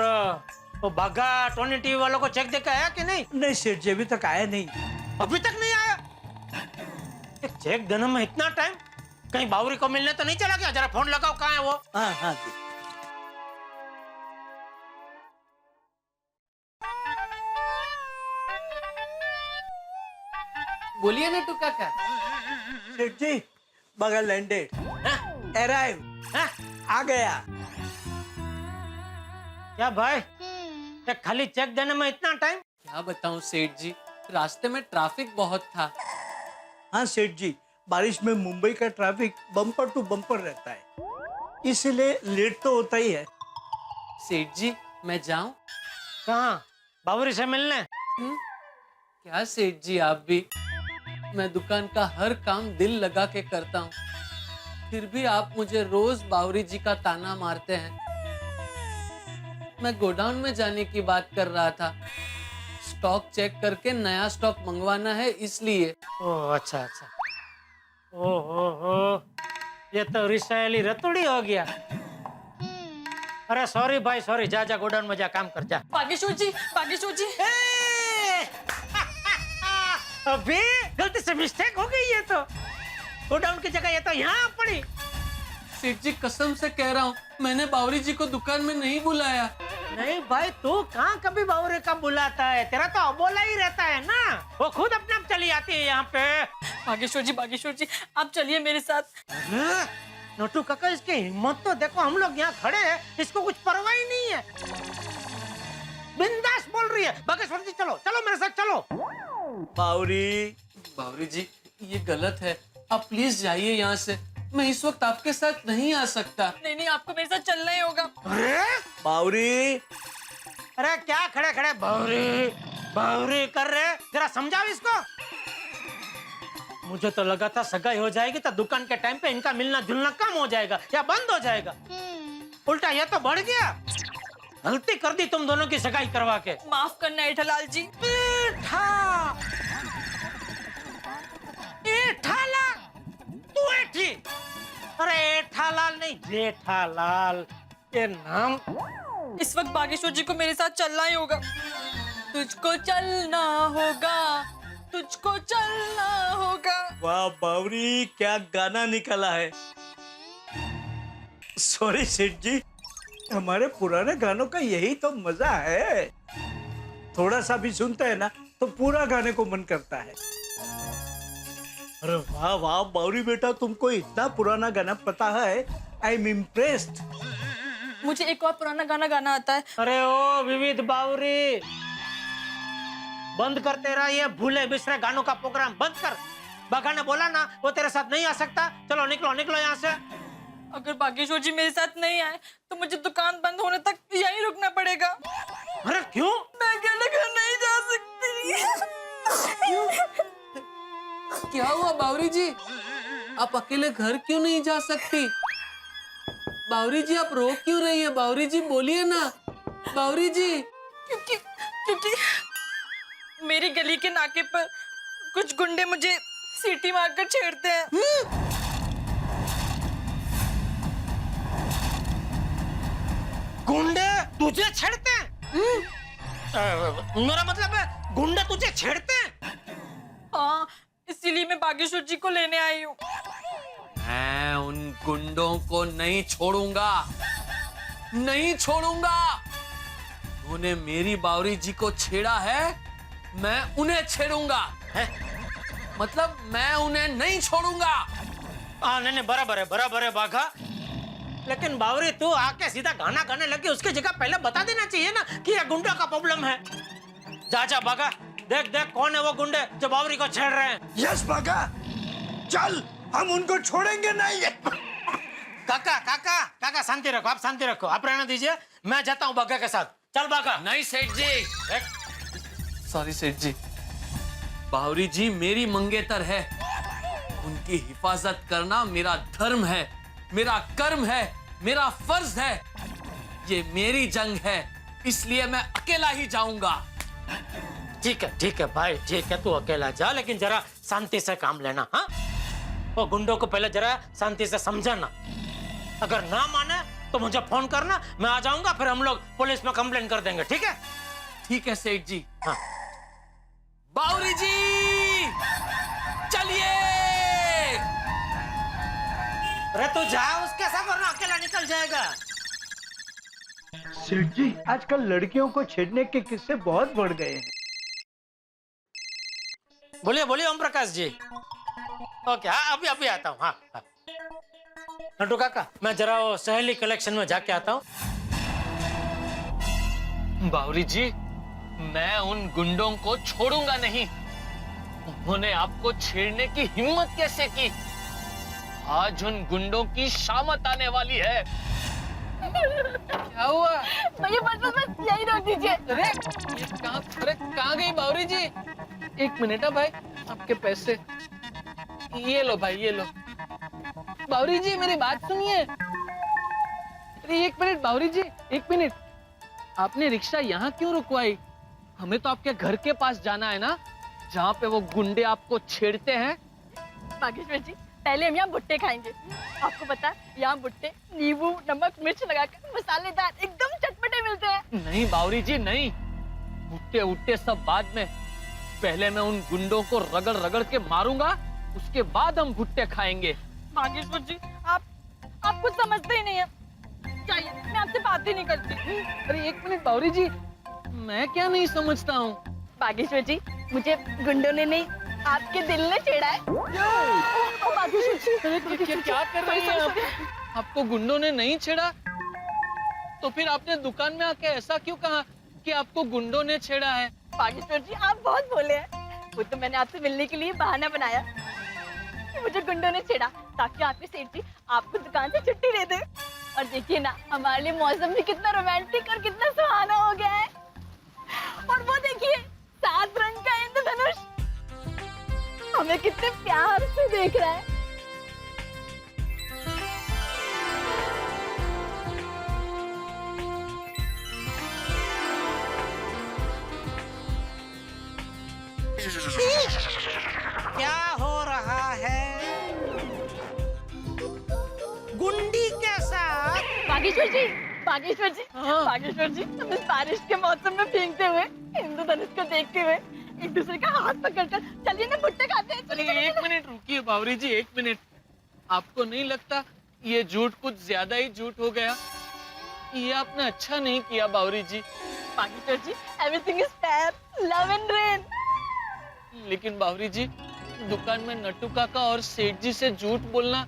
वो बागा टोनी टीवी वालों को चेक देकर आया कि नहीं? नहीं सेठ जी अभी तक आया नहीं। अभी तक नहीं आया? चेक देने में इतना टाइम? कहीं बावरी को मिलने तो नहीं चला गया? जरा फोन लगाओ कहाँ है वो? हाँ जी। बोलिए ना टू काका। सेठ जी बगल लैंडेड अराइव आ गया। क्या भाई, ये खाली चेक देने में इतना टाइम? क्या बताऊं सेठ जी, रास्ते में ट्रैफिक बहुत था। हाँ सेठ जी, बारिश में मुंबई का ट्रैफिक बम्पर टू बम्पर रहता है, इसलिए लेट तो होता ही है। सेठ जी मैं जाऊं? कहाँ? बाबूरी से मिलने? क्या सेठ जी आप भी, मैं दुकान का हर काम दिल लगा के करता हूँ, फिर भी आप मुझे रोज बावरी जी का ताना मारते हैं। मैं गोडाउन में जाने की बात कर रहा था, स्टॉक चेक करके नया स्टॉक मंगवाना है इसलिए। ओह अच्छा अच्छा, ओहो, ये तो रिसायली रतुड़ी हो गया। अरे सॉरी भाई सॉरी, जा जा गोडाउन में जा, काम कर जा। बागेश्वर जी, बागेश्वर जी। अबे गलती से मिस्टेक हो गई, ये तो गोडाउन की जगह ये तो यहाँ पड़ी। सेठ जी कसम से कह रहा हूँ, मैंने बावरी जी को दुकान में नहीं बुलाया। नहीं भाई, तू कहाँ कभी बावरे का बुलाता है, तेरा तो अबोला ही रहता है ना, वो खुद अपने आप चली आती है यहाँ पे। बागेश्वर जी आप चलिए मेरे साथ। नोटू काका, इसकी हिम्मत तो देखो, हम लोग यहाँ खड़े हैं, इसको कुछ परवाह ही नहीं है, बिंदास बोल रही है। बागेश्वर जी चलो चलो मेरे साथ चलो। बावरी जी ये गलत है, आप प्लीज जाइए यहाँ से, मैं इस वक्त आपके साथ नहीं आ सकता। नहीं आपको मेरे साथ चलना ही होगा। बावरी, अरे क्या खड़े खड़े बावरी बावरी कर रहे, जरा समझाओ इसको। मुझे तो लगा था सगाई हो जाएगी तो दुकान के टाइम पे इनका मिलना जुलना कम हो जाएगा या बंद हो जाएगा, उल्टा ये तो बढ़ गया। गलती कर दी तुम दोनों की सगाई करवा के। माफ करना एठालाल जी। एठालाल, तू एठी? अरे एठालाल नहीं, जेठालाल ये नाम। इस वक्त बागेश्वर जी को मेरे साथ चलना ही होगा। तुझको चलना होगा, तुझको चलना होगा। वाह बावरी, क्या गाना निकला है। सॉरी सेठ जी, हमारे पुराने गानों का यही तो मजा है, थोड़ा सा भी सुनते हैं ना तो पूरा गाने को मन करता है। अरे वाह वाह बावरी बेटा, तुमको इतना पुराना गाना पता है, आई एम इम्प्रेस्ड। मुझे एक और पुराना गाना गाना आता है। अरे ओ विविध बावरी, बंद कर तेरा ये भूले बिसरे गानों का प्रोग्राम, बंद कर। बागा ने बोला ना वो तेरे साथ नहीं आ सकता, चलो निकलो निकलो यहाँ से। अगर बागेश्वर जी मेरे साथ नहीं आए तो मुझे दुकान बंद होने तक यहीं रुकना पड़ेगा। अरे क्यों? मैं अकेले घर नहीं जा सकती। क्या हुआ बावरी जी, आप अकेले घर क्यों नहीं जा सकती? बावरी जी आप रो क्यों रही है? बावरी जी बोलिए ना, बावरी जी। क्योंकि मेरी गली के नाके पर कुछ गुंडे मुझे सीटी मारकर छेड़ते हैं। गुंडे तुझे छेड़ते हैं? मेरा मतलब है गुंडे तुझे छेड़ते हैं? हाँ, इसीलिए मैं बागेश्वर जी को लेने आई हूँ। मैं उन गुंडों को नहीं छोड़ूंगा, नहीं छोड़ूंगा। उन्होंने मेरी बावरी जी को छेड़ा है, मैं उन्हें छेड़ूंगा। मतलब मैं उन्हें नहीं छोड़ूंगा। नहीं बराबर है बाघा, लेकिन बावरी तू आके सीधा गाना गाने लगे, उसकी जगह पहले बता देना चाहिए ना कि ये गुंडा का प्रॉब्लम है। जा जा बाघा, देख देख कौन है वो गुंडे जो बावरी को छेड़ रहे हैं। यस बाघा, चल, हम उनको छोड़ेंगे नहीं। काका शांति रखो, आप शांति रखो, आप रहने दीजिए, मैं जाता हूँ बाघा के साथ। चल बाघा। नहीं सेठ जी, सॉरी सेठ जी, बावरी जी मेरी मंगेतर है, उनकी हिफाजत करना मेरा धर्म है, मेरा कर्म है, मेरा फर्ज है। ये मेरी जंग है, इसलिए मैं अकेला ही जाऊंगा। ठीक है भाई, ठीक है, तू अकेला जा, लेकिन जरा शांति से काम लेना। हाँ, वो गुंडों को पहले जरा शांति से समझाना, अगर ना माने तो मुझे फोन करना, मैं आ जाऊंगा, फिर हम लोग पुलिस में कंप्लेन कर देंगे। ठीक है? ठीक है सेठ जी। हाँ। बावरी जी चलिए। अरे तू जा उसके साथ, वरना अकेला निकल जाएगा। सेठ जी, आजकल लड़कियों को छेड़ने के किस्से बहुत बढ़ गए हैं। बोलिए ओम प्रकाश जी। ओके हाँ अभी अभी आता हूँ हाँ हाँ। नटू काका मैं जरा वो सहेली कलेक्शन में जाके आता हूँ। बावरी जी, मैं उन गुंडों को छोड़ूंगा नहीं। उन्होंने आपको छेड़ने की हिम्मत कैसे की? आज उन गुंडों की शामत आने वाली है। क्या हुआ? भैया बस यही रोक दीजिए। अरे कहाँ गई बावरी जी? एक मिनट है भाई, आपके पैसे ये लो भाई, ये लो। बावरी जी मेरी बात सुनिए। अरे एक मिनट बावरी जी, एक मिनट। आपने रिक्शा यहाँ क्यों रुकवाई? हमें तो आपके घर के पास जाना है ना, जहाँ पे वो गुंडे आपको छेड़ते हैं। बागेश्वर जी पहले हम यहाँ भुट्टे खाएंगे। आपको पता है यहाँ भुट्टे नींबू नमक मिर्च लगाकर मसालेदार एकदम चटपटे मिलते हैं। नहीं बावरी जी नहीं, भुट्टे उट्टे सब बाद में। पहले मैं उन गुंडों को रगड़ रगड़ के मारूंगा, उसके बाद हम भुट्टे खाएंगे। बागेश्वर जी आप कुछ समझते ही नहीं है। चाहिए मैं आपसे बात ही नहीं करती। अरे एक मिनट बावरी जी, मैं क्या नहीं समझता हूँ? बागेश्वर जी मुझे गुंडों ने नहीं आपके दिल ने छेड़ा है। बागेश्वर जी क्या कर रही हैं आप? आपको गुंडों ने नहीं छेड़ा तो फिर आपने दुकान में आके ऐसा क्यों कहा कि आपको गुंडों ने छेड़ा है? बागेश्वर जी आप बहुत भोले हैं। वो तो मैंने आपसे मिलने के लिए बहाना बनाया कि मुझे गुंडों ने छेड़ा ताकि आपके सेठ जी आपको दुकान से छुट्टी दे दे। और देखिए ना हमारे लिए मौसम भी कितना रोमांटिक और कितना सुहाना हो गया है। और वो देखिए 7 रंग का इंद्रधनुष हमें कितने प्यार से देख रहा है। क्या हो रहा है गुंडी के साथ? बागेश्वर जी बागेश्वर जी हम इस बारिश के मौसम में भीगते हुए इंद्रधनुष को देखते हुए एक दूसरे का हाथ पकड़कर चलिए ना भुट्टे खाते हैं। चलिए एक मिनट रुकिए बावरी जी, एक मिनट। आपको नहीं लगता ये झूठ कुछ ज्यादा ही झूठ हो गया? ये आपने अच्छा नहीं किया Bawri ji. Bageshwar ji everything is fair, love and rain. लेकिन बावरी जी दुकान में नट्टू काका और सेठ जी से झूठ बोलना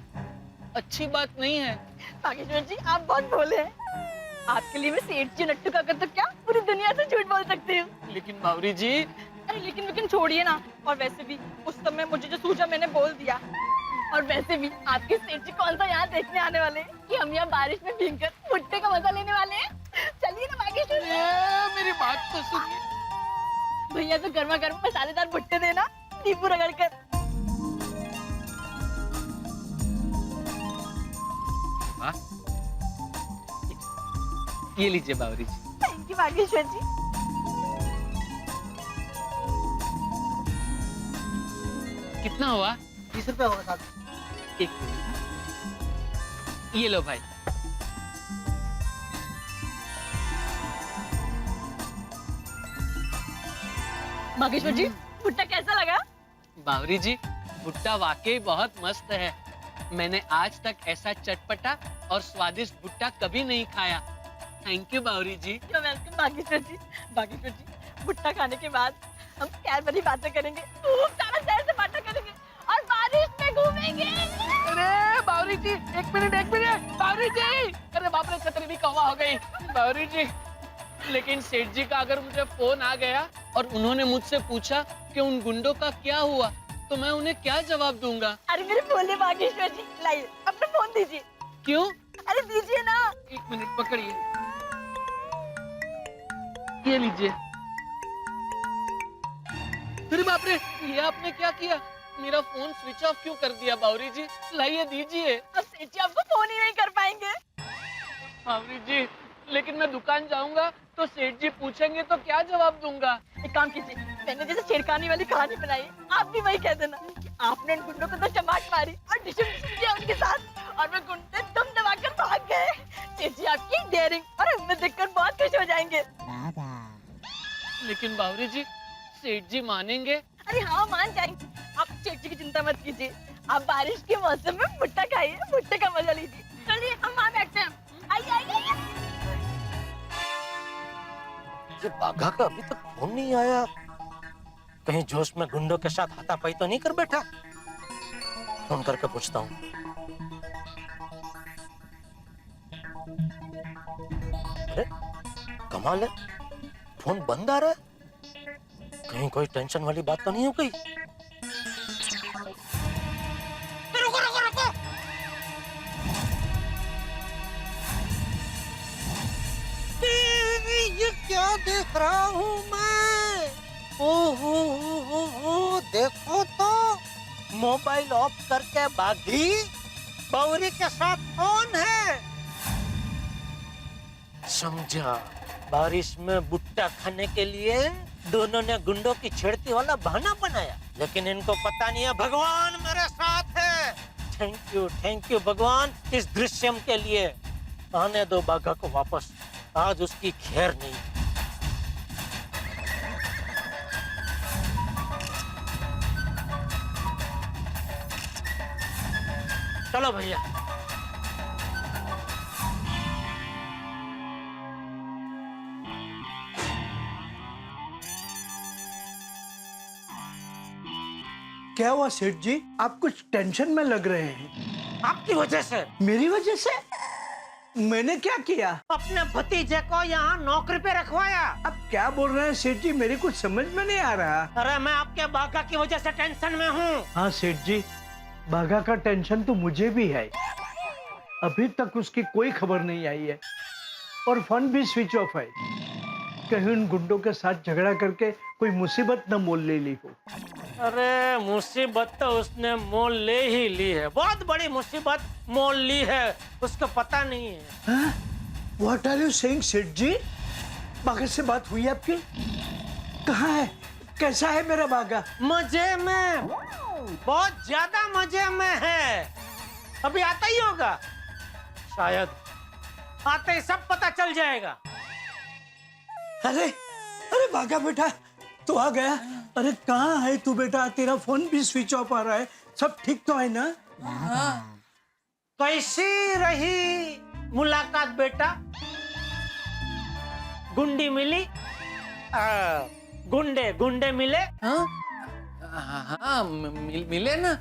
अच्छी बात नहीं है। बागेश्वर जी आप बहुत भोले हैं। आपके लिए मैं सेठ जी नट्टू काका तो क्या पूरी दुनिया से झूठ बोल सकती हूँ। लेकिन बावरी जी अरे लेकिन छोड़िए ना। और वैसे भी उस समय मुझे जो सूझा मैंने बोल दिया। और वैसे भी आपके सेठ जी कौन सा यहाँ देखने आने वाले हैं कि हम यहाँ बारिश में भीगकर भुट्टे का मजा लेने वाले हैं। चलिए ना बागेश्वर जी। मेरी बात तो सुनिए। भैया तो गर्मा गर्म मसालेदार भुट्टे देना नींबू रगड़ कर। ये लीजिए बावरी जी। थैंक यू बागेश्वर जी। कितना हुआ? 20 रुपए होगा साहब। एक मिनट। ये लो भाई। बागेश्वर जी भुट्टा कैसा लगा? बावरी जी भुट्टा वाकई बहुत मस्त है। मैंने आज तक ऐसा चटपटा और स्वादिष्ट भुट्टा कभी नहीं खाया। Thank you Bawri ji. You're welcome, Bageshwar ji. Bageshwar ji भुट्टा खाने के बाद हम प्यार भरी बातें करेंगे, खूब सारा सैर सपाटा करेंगे और बारिश में घूमेंगे। अरे बावरी जी एक मिनट बावरी जी। अरे बाप रे छतरी भी कौवा हो गई बावरी जी। लेकिन सेठ जी का अगर मुझे फोन आ गया और उन्होंने मुझसे पूछा कि उन गुंडों का क्या हुआ तो मैं उन्हें क्या जवाब दूंगा? अरे मेरे भोले बागेश्वर जी लाइए अपना फोन दीजिए। क्यों? अरे दीजिए ना। एक मिनट पकड़िए, ये लीजिए। अरे बाप रे ये आपने क्या किया? मेरा फोन स्विच ऑफ क्यों कर दिया बावरी जी? लाइए दीजिए। अब सेठ जी आपको फोन ही नहीं कर पाएंगे। बावरी जी लेकिन मैं दुकान जाऊंगा तो सेठ जी पूछेंगे तो क्या जवाब दूंगा? एक काम कीजिए, मैंने जैसे छेड़खानी वाली कहानी बनाई आप भी वही कह देना कि आपने उन गुंडों को तो चमाट मारी और डिशम किया उनके साथ और वे गुंडे दम दबाकर भाग गए। सेठ जी आपकी डेयरिंग और हिम्मत देखकर बहुत खुश हो जाएंगे। लेकिन बावरी जी सेठ जी मानेंगे? अरे हाँ मान जाएंगे। आप सेठ जी की चिंता मत कीजिए। आप बारिश के मौसम में भुट्टा खाइए, भुट्टे का मजा लीजिए। चलिए हम वहाँ बैठते हैं। आइए। ये बाघा का अभी तक फोन नहीं आया। कहीं जोश में गुंडों के साथ हाथापाई तो नहीं कर बैठा? फोन करके पूछता हूँ। अरे कमाल है, फोन बंद आ रहा है। कहीं कोई टेंशन वाली बात तो नहीं हो गई? रुको रुको रुको, ये क्या देख रहा हूँ मैं? ओहो, देखो तो मोबाइल ऑफ करके भागी, बौरी के साथ कौन है? समझा, बारिश में भुट्टा खाने के लिए दोनों ने गुंडों की छेड़ती वाला बहाना बनाया, लेकिन इनको पता नहीं है भगवान मेरे साथ है। थैंक यू भगवान इस दृश्यम के लिए। आने दो बाघा को वापस, आज उसकी खैर नहीं। चलो भैया। क्या हुआ सेठ जी, आप कुछ टेंशन में लग रहे हैं? आपकी वजह से। मेरी वजह से? मैंने क्या किया? अपने भतीजे को यहाँ नौकरी पे रखवाया। अब क्या बोल रहे हैं सेठ जी, मेरी कुछ समझ में नहीं आ रहा। अरे मैं आपके बाघा की वजह से टेंशन में हूँ। हाँ सेठ जी, बाघा का टेंशन तो मुझे भी है। अभी तक उसकी कोई खबर नहीं आई है और फोन भी स्विच ऑफ है। कहीं उन गुंडों के साथ झगड़ा करके कोई मुसीबत न मोल ले ली हो। अरे मुसीबत तो उसने मोल ले ही ली है, बहुत बड़ी मुसीबत मोल ली है, उसको पता नहीं है। What are you saying, सेठ जी? बाघा से बात हुई आपकी? कहाँ है? कैसा है मेरा बाघा? मजे में, बहुत ज्यादा मजे में है। अभी आता ही होगा, शायद आते ही सब पता चल जाएगा। अरे अरे बाघा बेटा, तू आ गया। अरे कहाँ है तू बेटा? तेरा फोन भी स्विच ऑफ आ रहा है। सब ठीक तो है ना? कैसी रही मुलाकात बेटा? गुंडी मिली? गुंडे मिले? हाँ मिले ना।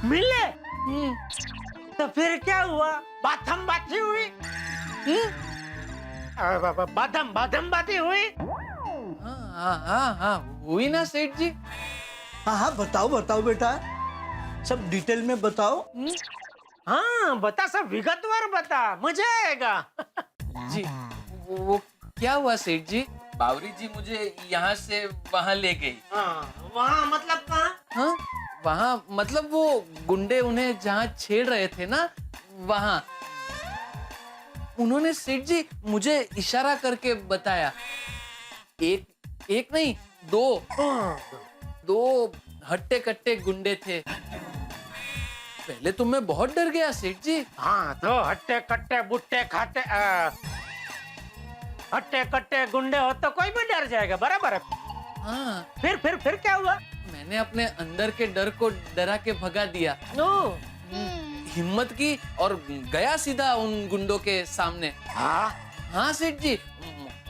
मिले? तो फिर क्या हुआ? बाथम बाती हुई? बाथम बाती हुई? हाँ हुई ना सेठ जी। हाँ बताओ बेटा, सब डिटेल में बताओ। हाँ बता, सब विगतवार बता, मजा आएगा। जी वो क्या हुआ सेठ जी? बावरी जी मुझे यहाँ से वहाँ ले गई। हाँ, वहाँ मतलब कहाँ? हाँ वहाँ मतलब वो गुंडे उन्हें जहाँ छेड़ रहे थे ना, वहाँ उन्होंने सेठ जी मुझे इशारा करके बताया। एक नहीं, दो हट्टे कट्टे गुंडे थे। पहले तो मैं बहुत डर गया सेठ जी। हाँ तो हट्टे कट्टे बुट्टे खाते हट्टे कट्टे गुंडे हो तो कोई भी डर जाएगा, बराबर है। हाँ फिर क्या हुआ? मैंने अपने अंदर के डर को डरा के भगा दिया। हिम्मत की और गया सीधा उन गुंडों के सामने। हाँ सेठ जी,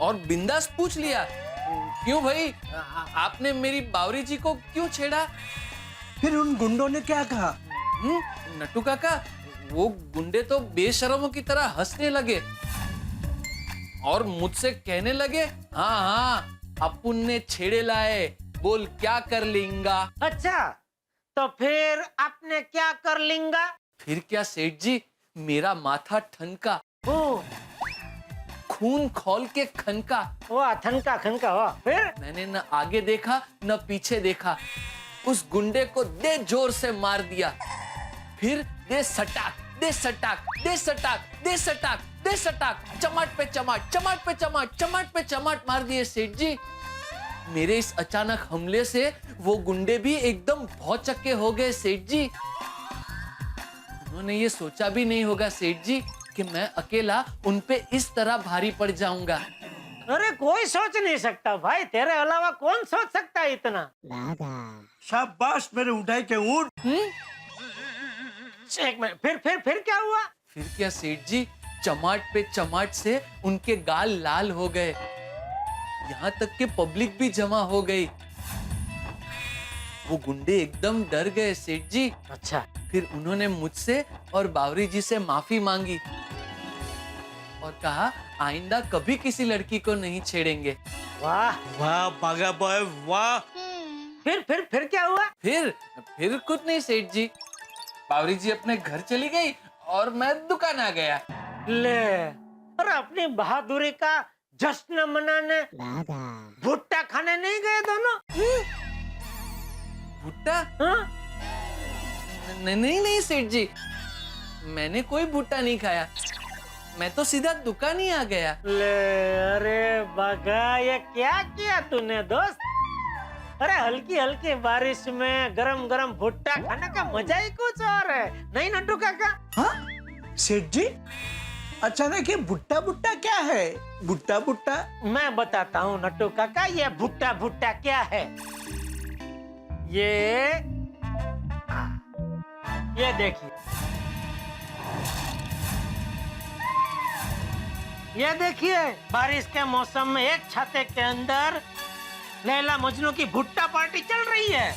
और बिंदास पूछ लिया, क्यों भाई आपने मेरी बावरी जी को क्यों छेड़ा? फिर उन गुंडों ने क्या कहा? नट्टू काका, वो गुंडे तो बेशर्मों की तरह हंसने लगे और मुझसे कहने लगे, हाँ अपुन ने छेड़े लाए, बोल क्या कर लेंगा। अच्छा तो फिर आपने क्या कर लेंगा? फिर क्या सेठ जी, मेरा माथा ठनका, खून खौल के खनका। वाह, खनका वाह। फिर मैंने न आगे देखा न पीछे देखा, उस गुंडे को दे जोर से मार दिया। फिर दे सटाक, दे सटाक, दे सटाक, दे सटाक, दे सटाक, चमाट पे चमाट, चमाट पे चमाट, चमाट पे चमाट मार दिए सेठ जी। मेरे इस अचानक हमले से वो गुंडे भी एकदम भौचक्के हो गए सेठ जी। उन्होंने ये सोचा भी नहीं होगा सेठ जी कि मैं अकेला उन पे इस तरह भारी पड़ जाऊंगा। अरे कोई सोच नहीं सकता भाई, तेरे अलावा कौन सोच सकता है इतना? शाबाश मेरे ऊँटाई के ऊँट। एक मिनट, फिर क्या हुआ? फिर क्या सेठ जी, चमाट पे चमाट से उनके गाल लाल हो गए, यहाँ तक कि पब्लिक भी जमा हो गई। वो गुंडे एकदम डर गए सेठ जी। अच्छा, फिर उन्होंने मुझसे और बावरी जी से माफी मांगी और कहा आइंदा कभी किसी लड़की को नहीं छेड़ेंगे। वाह। वाह बागा बॉय वाह। फिर क्या हुआ? फिर कुछ नहीं सेठ जी। बावरी जी अपने घर चली गई और मैं दुकान आ गया। ले, और अपनी बहादुरी का जश्न मनाने भुट्टा खाने नहीं गए दोनों? भुट्टा? हाँ? नहीं सेठ जी, मैंने कोई भुट्टा नहीं खाया। मैं तो सीधा दुकान ही आ गया। ले, अरे बगा, ये क्या किया तूने दोस्त? अरे हल्की हल्की बारिश में गरम गरम भुट्टा खाने का मजा ही कुछ और है, नहीं नट्टू काका? हाँ सेठ जी, अचानक ये भुट्टा भुट्टा क्या है? भुट्टा भुट्टा मैं बताता हूँ नट्टू काका, ये भुट्टा भुट्टा क्या है। ये देखिए, ये देखिए, बारिश के मौसम में एक छाते के अंदर लैला मजनू की भुट्टा पार्टी चल रही है।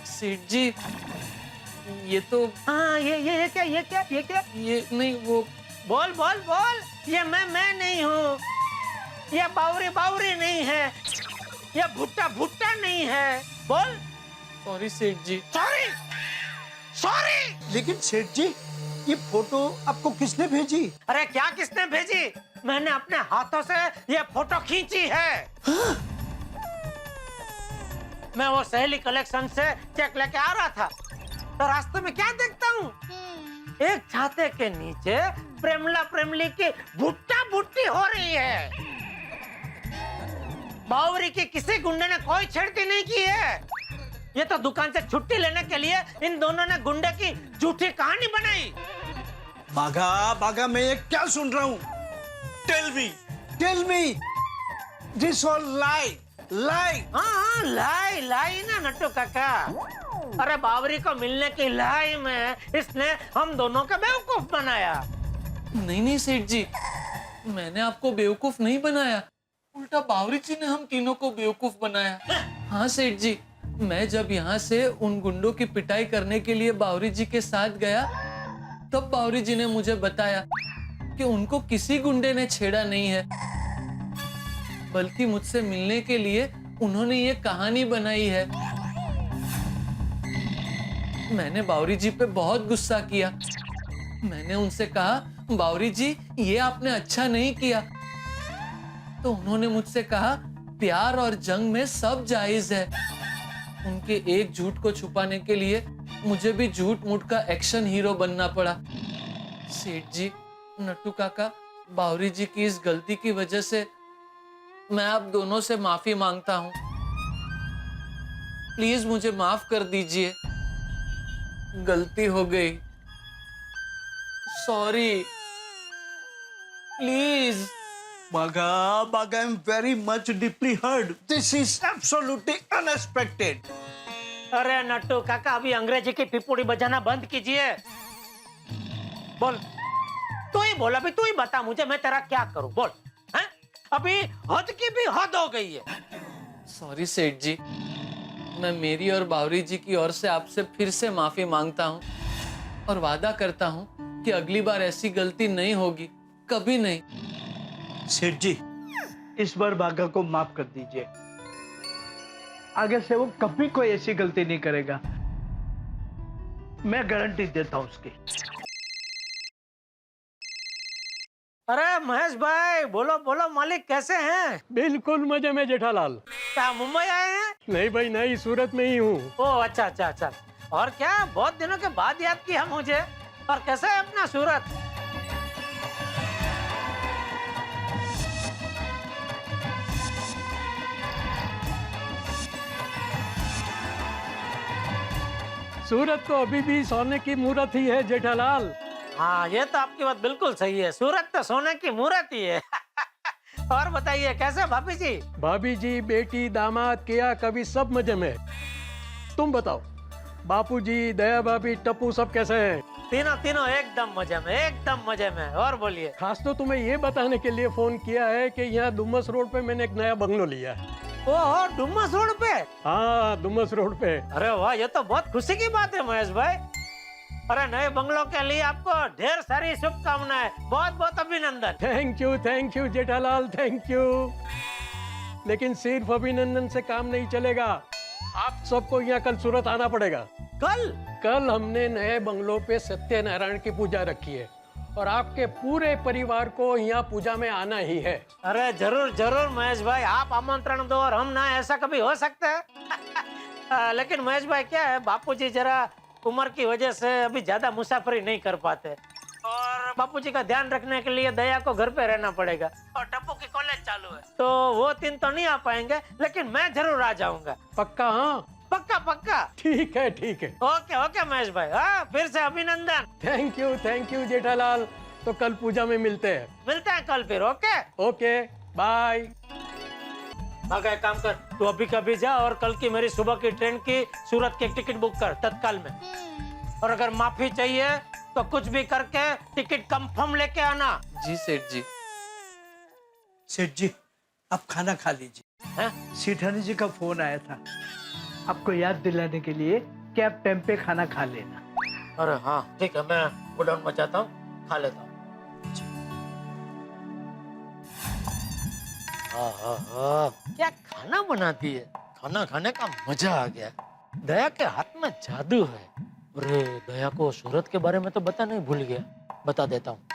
सेठ जी, ये तो हाँ, ये क्या ये नहीं, वो बोल बोल बोल। ये मैं नहीं हूँ, ये बावरी नहीं है, ये भुट्टा भुट्टा नहीं है। बोल। सॉरी सेठ जी। सॉरी। लेकिन सेठ जी, ये फोटो आपको किसने भेजी? अरे क्या किसने भेजी? मैंने अपने हाथों से ये फोटो खींची है। मैं वो सहेली कलेक्शन से चेक लेके आ रहा था, तो रास्ते में क्या देखता हूँ, एक छाते के नीचे प्रेमला प्रेमली की भुट्टा भुट्टी हो रही है। बावरी की किसी गुंडे ने कोई छेड़ती नहीं की है। ये तो दुकान से छुट्टी लेने के लिए इन दोनों ने गुंडे की झूठी कहानी बनाई। बागा मैं ये क्या सुन रहा हूँ? Tell me this all lie. हाँ, लाई ना नट्टू काका। अरे बावरी को मिलने की लाई में इसने हम दोनों का बेवकूफ बनाया। नहीं सेठ जी, मैंने आपको बेवकूफ नहीं बनाया, उल्टा बावरी जी ने हम तीनों को बेवकूफ बनाया। हाँ सेठ जी, मैं जब यहाँ से उन गुंडों की पिटाई करने के लिए बावरी जी के साथ गया, तब बावरी जी ने मुझे बताया कि उनको किसी गुंडे ने छेड़ा नहीं है, बल्कि मुझसे मिलने के लिए उन्होंने ये कहानी बनाई है। मैंने बावरी जी पे बहुत गुस्सा किया। मैंने उनसे कहा, बावरी जी ये आपने अच्छा नहीं किया। तो उन्होंने मुझसे कहा, प्यार और जंग में सब जायज है। उनके एक झूठ को छुपाने के लिए मुझे भी झूठ मूठ का एक्शन हीरो बनना पड़ा। सेठ जी, नट्टू काका, बावरी जी की इस गलती की वजह से मैं आप दोनों से माफी मांगता हूँ। प्लीज मुझे माफ कर दीजिए, गलती हो गई, sorry, please. Bagha I am very much deeply hurt. This is absolutely unexpected. अरे नट्टू काका, अभी अंग्रेजी की पिपुड़ी बजाना बंद कीजिए। बोल, तू ही बोल, अभी तू ही बता मुझे, मैं तेरा क्या करूं? बोल। हैं? अभी हद की भी हद हो गई है। सॉरी सेठ जी, मैं मेरी और बावरी जी की ओर से आपसे फिर से माफी मांगता हूँ और वादा करता हूँ कि अगली बार ऐसी गलती नहीं होगी, कभी नहीं। सेठ जी, इस बार बागा को माफ कर दीजिए। आगे से वो कभी कोई ऐसी गलती नहीं करेगा, मैं गारंटी देता हूँ उसकी। अरे महेश भाई, बोलो बोलो, मालिक कैसे हैं? बिल्कुल मजे में जेठालाल। क्या मुंबई आए हैं? नहीं भाई नहीं, सूरत में ही हूँ। ओह अच्छा। और क्या, बहुत दिनों के बाद याद किया मुझे। और कैसा है अपना सूरत? सूरत तो अभी भी सोने की मूरत ही है जेठालाल। हाँ, ये तो आपकी बात बिल्कुल सही है, सूरत तो सोने की मूरत ही है। और बताइए कैसे भाभी जी? भाभी जी, बेटी, दामाद, किया कभी सब मजे में। तुम बताओ, बापूजी, दया भाभी, टप्पू सब कैसे हैं? तीनों एकदम मजे में, एकदम मजे में। और बोलिए। खास तो तुम्हें ये बताने के लिए फोन किया है कि यहाँ डुमस रोड पे मैंने एक नया बंगलो लिया है। ओहो, डुमस रोड पे? हाँ, डुमस रोड पे। अरे वाह, ये तो बहुत खुशी की बात है महेश भाई। अरे नए बंगलों के लिए आपको ढेर सारी शुभकामनाएं, बहुत बहुत अभिनंदन। Thank you Jethalal, thank you. लेकिन सिर्फ अभिनंदन से काम नहीं चलेगा। आप सबको यहाँ कल सूरत आना पड़ेगा। कल हमने नए बंगलों पे सत्यनारायण की पूजा रखी है और आपके पूरे परिवार को यहाँ पूजा में आना ही है। अरे जरूर जरूर महेश भाई, आप आमंत्रण दो और हम ना, ऐसा कभी हो सकता है? लेकिन महेश भाई क्या है, बापूजी जरा उम्र की वजह से अभी ज्यादा मुसाफरी नहीं कर पाते और बापूजी का ध्यान रखने के लिए दया को घर पे रहना पड़ेगा और टप्पू की कॉलेज चालू है, तो वो 3 तो नहीं आ पाएंगे, लेकिन मैं जरूर आ जाऊंगा। पक्का? हाँ, पक्का पक्का। ठीक है। ओके महेश भाई, हाँ फिर से अभिनंदन। Thank you Jethalal. तो कल पूजा में मिलते हैं कल फिर। Okay bye. भागा, एक काम कर, तू अभी कभी जा और कल की मेरी सुबह की ट्रेन की सूरत की टिकट बुक कर तत्काल में। और अगर माफी चाहिए तो कुछ भी करके टिकट कंफर्म लेके आना। जी सेठ जी। सेठ जी, आप खाना खा लीजिए। सेठानी जी का फोन आया था आपको याद दिलाने के लिए कि आप टाइम पे खाना खा लेना। अरे हाँ ठीक है, मैं गोडाउन में जाता हूँ, खा लेता हूँ। क्या खाना बनाती है, खाना खाने का मजा आ गया। दया के हाथ में जादू है। अरे दया को सूरत के बारे में तो बता नहीं भूल गया, बता देता हूँ।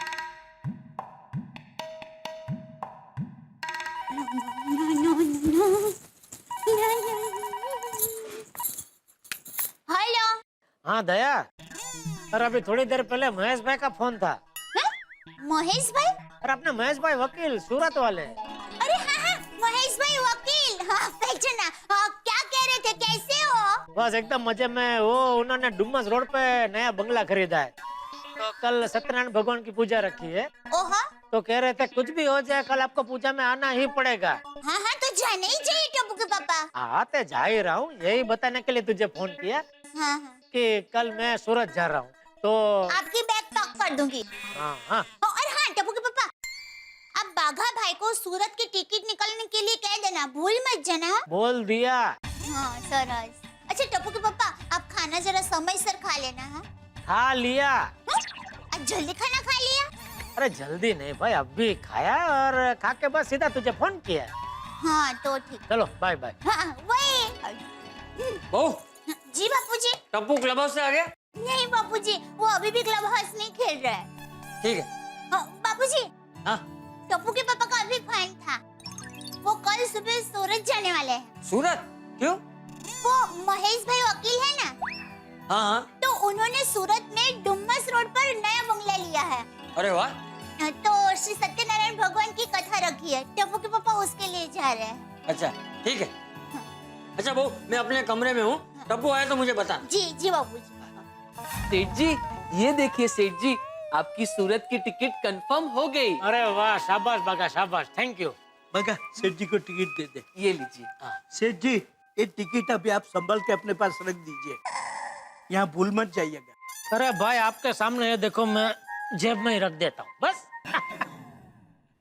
हेलो। हाँ दया, अरे अभी थोड़ी देर पहले महेश भाई का फोन था। महेश भाई? अरे अपने महेश भाई वकील सूरत वाले। अरे हाँ, महेश भाई वकील। हाँ, पहचाना। क्या कह रहे थे, कैसे हो? बस एकदम मजे में। वो उन्होंने डुमस रोड पे नया बंगला खरीदा है, तो कल सत्यनारायण भगवान की पूजा रखी है। ओहो। तो कह रहे थे कुछ भी हो जाए कल आपको पूजा में आना ही पड़ेगा। हाँ, तो जाना ही चाहिए टप्पू के पापा। हाँ तो जा ही रहा हूँ, यही बताने के लिए तुझे फोन किया हाँ, कि कल मैं सूरत जा रहा हूँ, तो आपकी बैग पैक कर दूंगी। हाँ। और हाँ टप्पू के पापा, अब बाघा भाई को सूरत की टिकट निकालने के लिए कह देना, भूल मत जाना। बोल दिया। हाँ सरस। अच्छा टप्पू के पापा, आप खाना जरा समय से खा लेना। हाँ, खा लिया। आज जल्दी खाना खा लिया? अरे जल्दी नहीं भाई, अभी खाया और खा के बस सीधा तुझे फोन किया। हाँ तो ठीक। चलो बाय बाय। हाँ वही। बहू जी बापूजी। टप्पू क्लब हाउस से आ गया? नहीं बापूजी, वो अभी भी क्लब हाउस नहीं खेल रहा है। ठीक है। बापूजी, हाँ टप्पू के पापा का अभी फोन था, वो कल सुबह सूरत जाने वाले हैं। सूरत? क्यों? वो महेश भाई वकील है ना, हाँ, तो उन्होंने सूरत में डुमस रोड पर नया बंगला लिया है। अरे वाह। तो श्री सत्यनारायण भगवान की कथा रखी है, टप्पू के पापा उसके लिए जा रहे हैं। अच्छा ठीक है। अच्छा बहू, मैं अपने कमरे में हूँ, टप्पू आया तो मुझे बता। जी बाबूजी। सेठ जी, ये देखिए सेठ जी, आपकी सूरत की टिकट कंफर्म हो गई। अरे वाह, शाबाश बागा, शाबाश, थैंक यू। बगा, सेठ जी को टिकट दे दे। ये लीजिए। सेठ जी, ये टिकट अभी आप संभाल के अपने पास रख दीजिए, यहाँ भूल मत जाइएगा। अरे भाई आपके सामने ये देखो, मैं जेब में ही रख देता हूँ बस।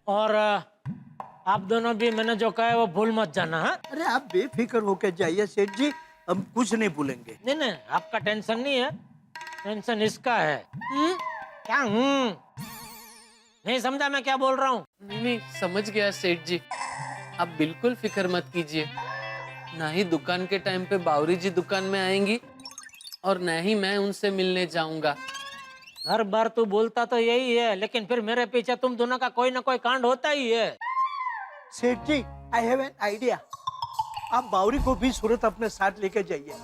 और आप दोनों भी मैंने जो कहा है वो भूल मत जाना। हाँ, अरे आप बेफिक्र होकर जाइए सेठ जी, हम कुछ नहीं भूलेंगे। नहीं आपका टेंशन नहीं है, टेंशन इसका है। क्या नहीं समझा मैं क्या बोल रहा हूँ? नहीं समझ गया सेठ जी, आप बिल्कुल फिक्र मत कीजिए। ना ही दुकान के टाइम पे बावरी जी दुकान में आएंगी और ना ही मैं उनसे मिलने जाऊंगा। हर बार तू बोलता तो यही है, लेकिन फिर मेरे पीछे तुम दोनों का कोई ना कोई कांड होता ही है। सेठ जी, आई हैव एन आइडिया। आप बावरी को भी सूरत अपने साथ लेके जाइए,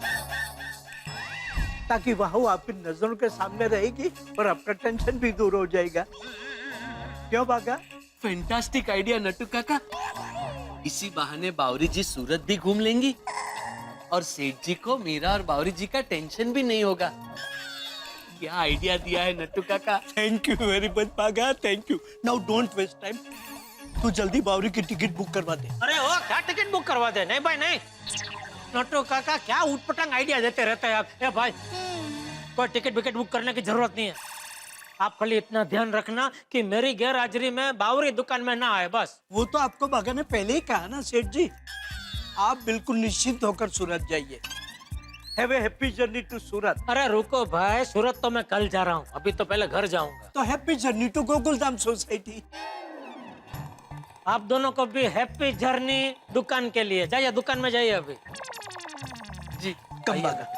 ताकि वह आपकी नजरों के सामने रहेगी और आपका टेंशन भी दूर हो जाएगा। क्यों बागा? फैंटास्टिक आइडिया नट्टू काका। इसी बहाने बावरी जी सूरत भी घूम लेंगी और सेठ जी को मीरा और बावरी जी का टेंशन भी नहीं होगा। क्या आइडिया दिया है नट्टू काका। Thank you very much Bagha, thank you. Now don't waste time, तू जल्दी बावरी की टिकट बुक करवा दे। अरे वो क्या टिकट बुक करवा दे? नहीं भाई नहीं, नट्टू काका क्या उटपटांग आइडिया देते रहते हैं आप। ए भाई, कोई टिकट विकेट बुक करने की जरूरत नहीं है। आप खाली इतना ध्यान रखना कि मेरी गैर हाजिरी में बावरी दुकान में ना आए, बस। वो तो आपको बागा ने पहले ही कहा ना सेठ जी। आप बिल्कुल निश्चिंत होकर सूरत जाइए। Have a happy journey to Surat. अरे रुको भाई, सूरत तो मैं कल जा रहा हूँ, अभी तो पहले घर जाऊंगा। तो happy journey to Gokuldham society. आप दोनों को भी हैप्पी जर्नी दुकान के लिए। जाइए दुकान में जाइए अभी। जी कम बागा।